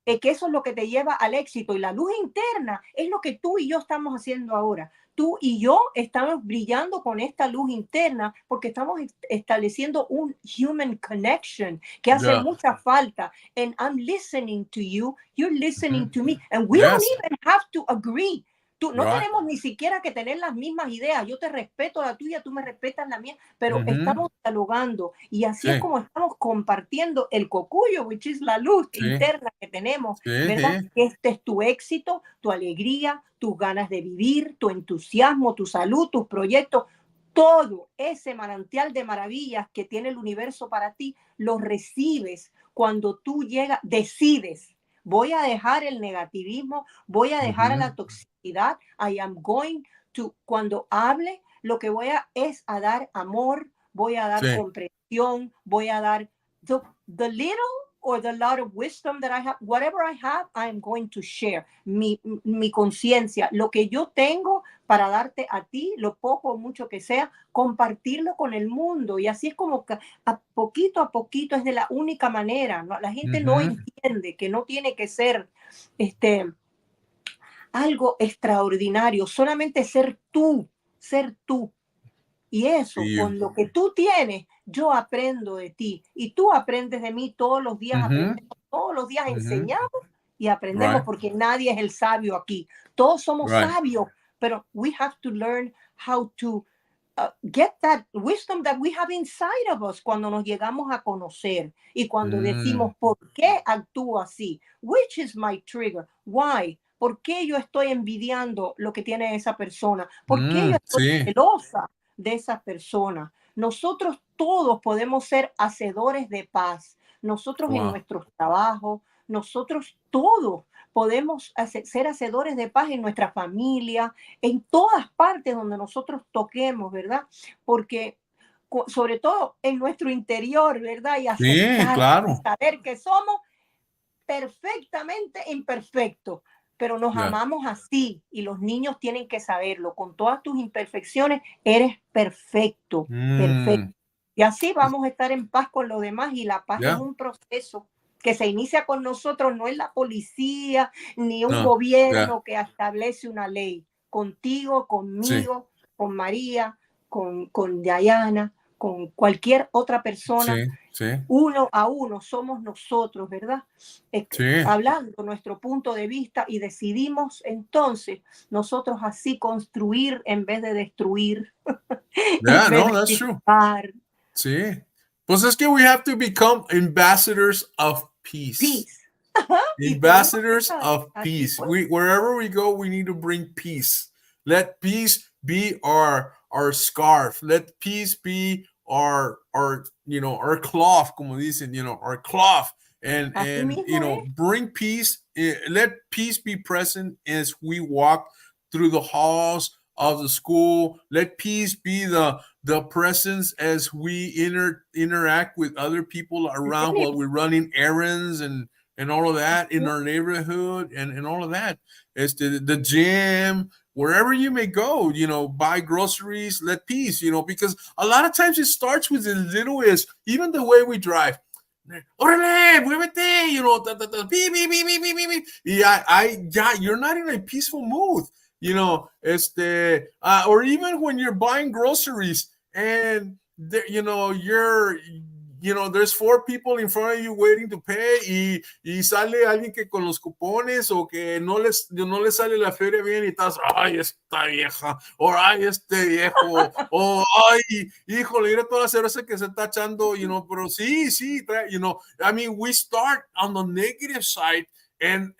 S3: es que eso es lo que te lleva al éxito. Y la luz interna es lo que tú y yo estamos haciendo ahora. Tú y yo estamos brillando con esta luz interna porque estamos estableciendo un human connection que hace mucha falta. And I'm listening to you, you're listening to me, and we don't even have to agree. No tenemos ni siquiera que tener las mismas ideas. Yo te respeto la tuya, tú me respetas la mía, pero estamos dialogando y así es como estamos compartiendo el cocuyo, which is la luz interna que tenemos, ¿verdad? Este es tu éxito, tu alegría, tus ganas de vivir, tu entusiasmo, tu salud, tus proyectos. Todo ese manantial de maravillas que tiene el universo para ti, lo recibes cuando tú decides. Voy a dejar el negativismo, voy a dejar a la toxicidad. I am going to, cuando hable, lo que voy a dar amor, voy a dar comprensión, voy a dar the little or the lot of wisdom that I have, whatever I have, I am going to share. Mi conciencia, lo que yo tengo para darte a ti, lo poco o mucho que sea, compartirlo con el mundo. Y así es como que a poquito es de la única manera, ¿no? La gente no entiende que no tiene que ser algo extraordinario, solamente ser tú. Y eso, con lo que tú tienes, yo aprendo de ti y tú aprendes de mí todos los días, aprendemos, todos los días enseñamos y aprendemos porque nadie es el sabio aquí. Todos somos sabios, pero we have to learn how to get that wisdom that we have inside of us cuando nos llegamos a conocer y cuando decimos, ¿por qué actúo así? Which is my trigger? Why? ¿Por qué yo estoy envidiando lo que tiene esa persona? ¿Por qué yo estoy celosa de esa persona? Nosotros todos podemos ser hacedores de paz. Nosotros en nuestros trabajos, nosotros todos podemos ser hacedores de paz en nuestra familia, en todas partes donde nosotros toquemos, ¿verdad? Porque sobre todo en nuestro interior, ¿verdad? Y aceptar, y saber que somos perfectamente imperfectos, pero nos amamos así y los niños tienen que saberlo. Con todas tus imperfecciones, eres perfecto, perfecto. Y así vamos a estar en paz con los demás y la paz es un proceso que se inicia con nosotros, no es la policía ni un gobierno que establece una ley. Contigo, conmigo, con María, con Diana, con cualquier otra persona. Uno a uno somos nosotros, ¿verdad? Hablando nuestro punto de vista y decidimos entonces nosotros así construir en vez de destruir.
S1: That's true. Sí. Pues es que we have to become ambassadors of peace. Ambassadors of peace. Wherever we go, we need to bring peace. Let peace be our scarf. Let peace be our cloth, como dicen, our cloth, and bring peace. Let peace be present as we walk through the halls of the school. Let peace be the presence as we interact with other people around while we're running errands and all of that in our neighborhood and all of that. The gym, wherever you may go, buy groceries, let peace, because a lot of times it starts with as little as even the way we drive. Órale, muévete, you're not in a peaceful mood, or even when you're buying groceries and there's 4 people in front of you waiting to pay y sale alguien que con los cupones o que no les sale la feria bien y estás, ay, esta vieja, o ay, este viejo, o ay, híjole, mira toda la cerveza que se está echando, pero sí, I mean, we start on the negative side and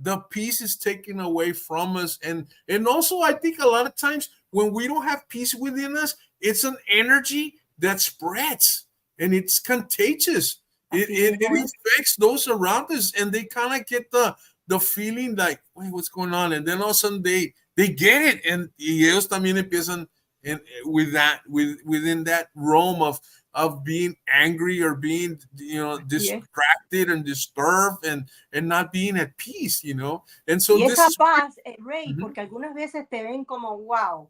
S1: the peace is taken away from us. And also, I think a lot of times when we don't have peace within us, it's an energy that spreads. And it's contagious. It infects those around us, and they kind of get the feeling like, wait, what's going on? And then all of a sudden they get it, and ellos también empiezan within that realm of being angry or being distracted and disturbed and not being at peace, And so
S3: y esa paz, Rey, porque algunas veces te ven como wow,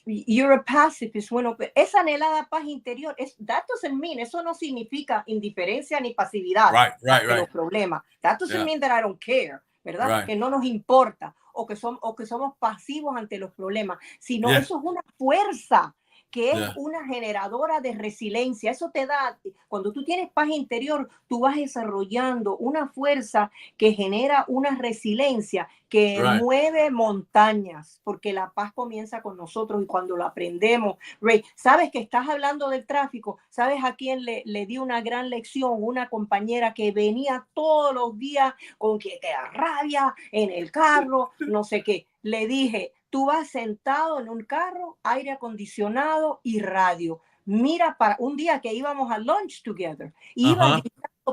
S3: you're a pacifist. Bueno, esa anhelada paz interior, that doesn't mean, eso no significa indiferencia ni pasividad ante los problemas. That doesn't mean that I don't care, ¿verdad? Que no nos importa o que somos pasivos ante los problemas, sino eso es una fuerza que es una generadora de resiliencia. Eso te da, cuando tú tienes paz interior, tú vas desarrollando una fuerza que genera una resiliencia que mueve montañas, porque la paz comienza con nosotros y cuando lo aprendemos. Ray, sabes que estás hablando del tráfico, sabes a quién le di una gran lección, una compañera que venía todos los días con que rabia en el carro, no sé qué. Le dije, tú vas sentado en un carro, aire acondicionado y radio. Mira, para un día que íbamos a lunch together, iba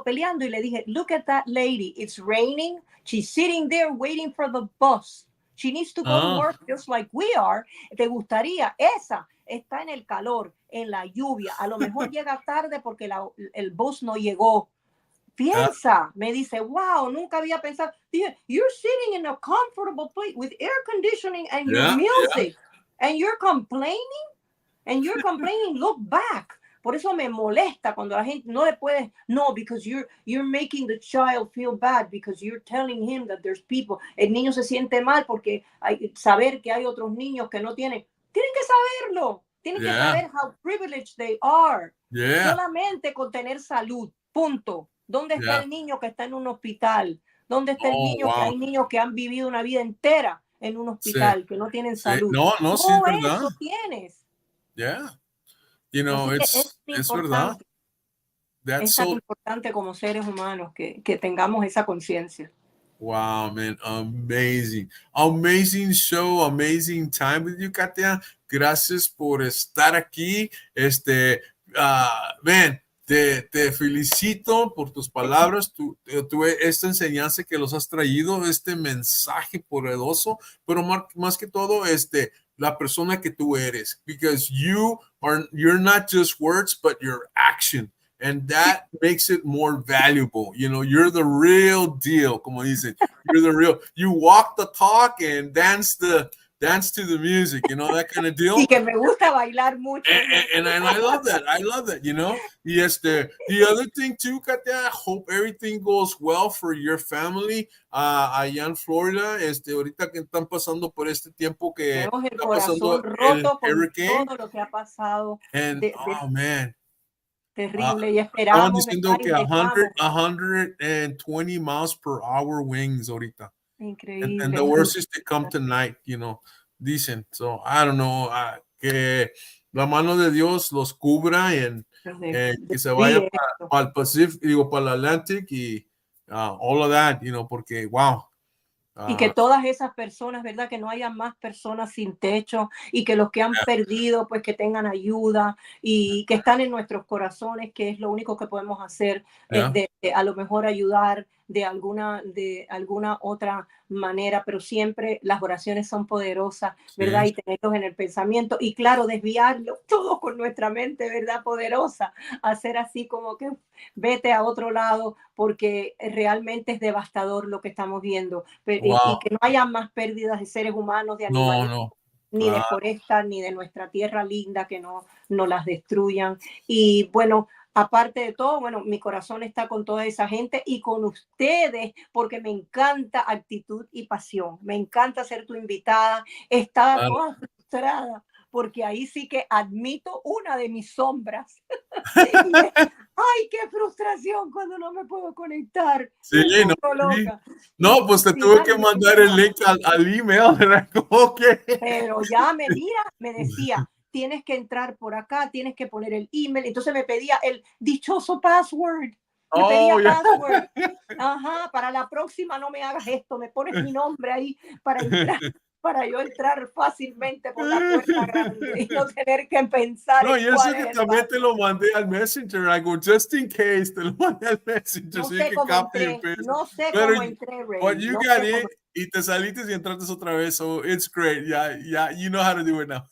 S3: peleando y le dije, look at that lady, it's raining, she's sitting there waiting for the bus. She needs to go to work just like we are. ¿Te gustaría? Esa está en el calor, en la lluvia. A lo mejor llega tarde porque el bus no llegó. Piensa, me dice, wow, nunca había pensado. Dije, you're sitting in a comfortable place with air conditioning and your music, and you're complaining, look back. Por eso me molesta cuando la gente no le puede, no, because you're making the child feel bad, because you're telling him that there's people. El niño se siente mal porque saber que hay otros niños que no tienen que saberlo. Tienen que saber how privileged they are. Solamente con tener salud, punto. ¿Dónde está el niño que está en un hospital? ¿Dónde está el niño que hay niños que han vivido una vida entera en un hospital, que no tienen salud?
S1: No, sí, es verdad.
S3: Eso tienes.
S1: You know, es verdad.
S3: Es tan importante como seres humanos que tengamos esa conciencia.
S1: Wow, man, amazing. Amazing show, amazing time with you, Katia. Gracias por estar aquí. Man, te felicito por tus palabras, esta enseñanza que los has traído, este mensaje poderoso, pero más que todo, la persona que tú eres, because you're not just words, but your action. And that makes it more valuable. You know, you're the real deal, como dicen. You're the real, you walk the talk and dance to the music, you know, that kind of deal.
S3: Y que me gusta bailar mucho.
S1: And I love that, you know. Y the other thing too, Katia, I hope everything goes well for your family allá en Florida. Ahorita que están pasando por este tiempo que
S3: tenemos el
S1: está
S3: corazón
S1: pasando
S3: roto
S1: el hurricane.
S3: Todo lo que ha pasado.
S1: And, oh, man.
S3: Terrible, y esperamos.
S1: Estaban diciendo que 120 miles per hour winds ahorita.
S3: Increíble.
S1: And the worst is to come tonight, you know, dicen. So, I don't know, que la mano de Dios los cubra y que se vaya para el Pacífico, para el Atlantic y all of that, you know, porque, wow.
S3: Y que todas esas personas, ¿verdad? Que no haya más personas sin techo y que los que han perdido, pues que tengan ayuda y que están en nuestros corazones, que es lo único que podemos hacer, a lo mejor ayudar de alguna otra manera, pero siempre las oraciones son poderosas, ¿verdad? Y tenerlos en el pensamiento y claro, desviarlo todo con nuestra mente, ¿verdad? Poderosa, hacer así como que vete a otro lado porque realmente es devastador lo que estamos viendo. Y que no haya más pérdidas de seres humanos, de animales, ni de forestas, ni de nuestra tierra linda, que no las destruyan. Y bueno, aparte de todo, bueno, mi corazón está con toda esa gente y con ustedes, porque me encanta Actitud y Pasión. Me encanta ser tu invitada. Estaba toda frustrada, porque ahí sí que admito una de mis sombras. Ay, qué frustración cuando no me puedo conectar.
S1: Sí, no, pues te tuve que mandar el link al email, ¿verdad?
S3: Pero ya me decía, tienes que entrar por acá, tienes que poner el email. Entonces me pedía el dichoso password. Me pedía password. Ajá, para la próxima no me hagas esto, me pones mi nombre ahí para entrar. Para yo entrar fácilmente por la puerta grande y no tener que pensar.
S1: No, yo sé que también te lo mandé al Messenger, algo, just in case, te lo mandé al Messenger.
S3: No sé cómo entré, cómo entré, Ray.
S1: But you got it, y te saliste y entraste otra vez, so it's great. Yeah, you know how to do it now.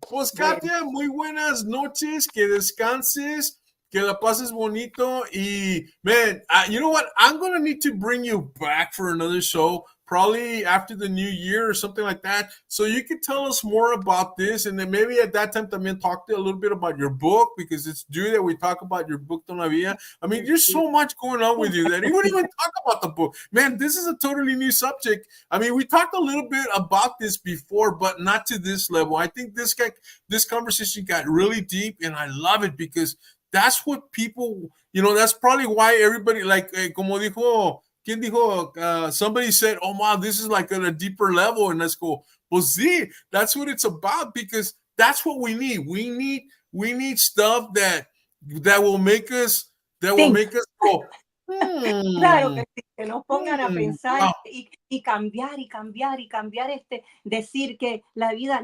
S1: Pues, Katia, muy buenas noches, que descanses, que la pases bonito, y, man, you know what, I'm going to need to bring you back for another show, probably after the new year or something like that. So you could tell us more about this, and then maybe at that time también talk a little bit about your book, because it's due that we talk about your book todavía. I mean, there's so much going on with you that you wouldn't even talk about the book. Man, this is a totally new subject. I mean, we talked a little bit about this before, but not to this level. I think this conversation got really deep, and I love it because that's what people, that's probably why everybody, like, como dijo, ¿quién dijo? Somebody said, oh, wow, this is like at a deeper level. And let's go, pues sí, that's what it's about, because that's what we need. We need stuff that will make us, go,
S3: Claro que sí, que nos pongan a pensar y cambiar, decir que la vida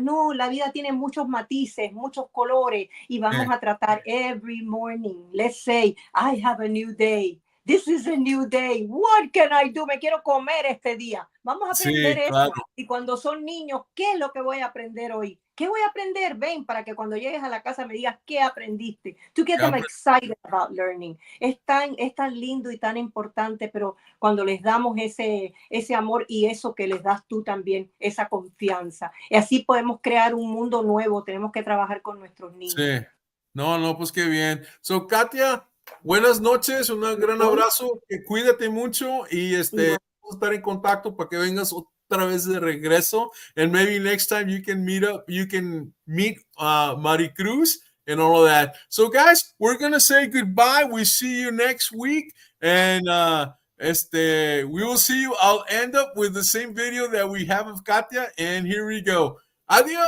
S3: tiene muchos matices, muchos colores, y vamos a tratar every morning. Let's say, I have a new day. This is a new day. What can I do? Me quiero comer este día. Vamos a aprender eso. Claro. Y cuando son niños, ¿qué es lo que voy a aprender hoy? ¿Qué voy a aprender? Ven, para que cuando llegues a la casa me digas qué aprendiste. To get them excited about learning. Es tan lindo y tan importante, pero cuando les damos ese amor y eso que les das tú también, esa confianza. Y así podemos crear un mundo nuevo. Tenemos que trabajar con nuestros niños.
S1: Sí. No, pues qué bien. So, Kattia, buenas noches, un gran abrazo, que cuídate mucho y vamos a estar en contacto para que vengas otra vez de regreso, and maybe next time you can meet Marycruz and all of that. So guys, we're gonna say goodbye. We see you next week, and we will see you. I'll end up with the same video that we have of Kattia, and here we go. Adios.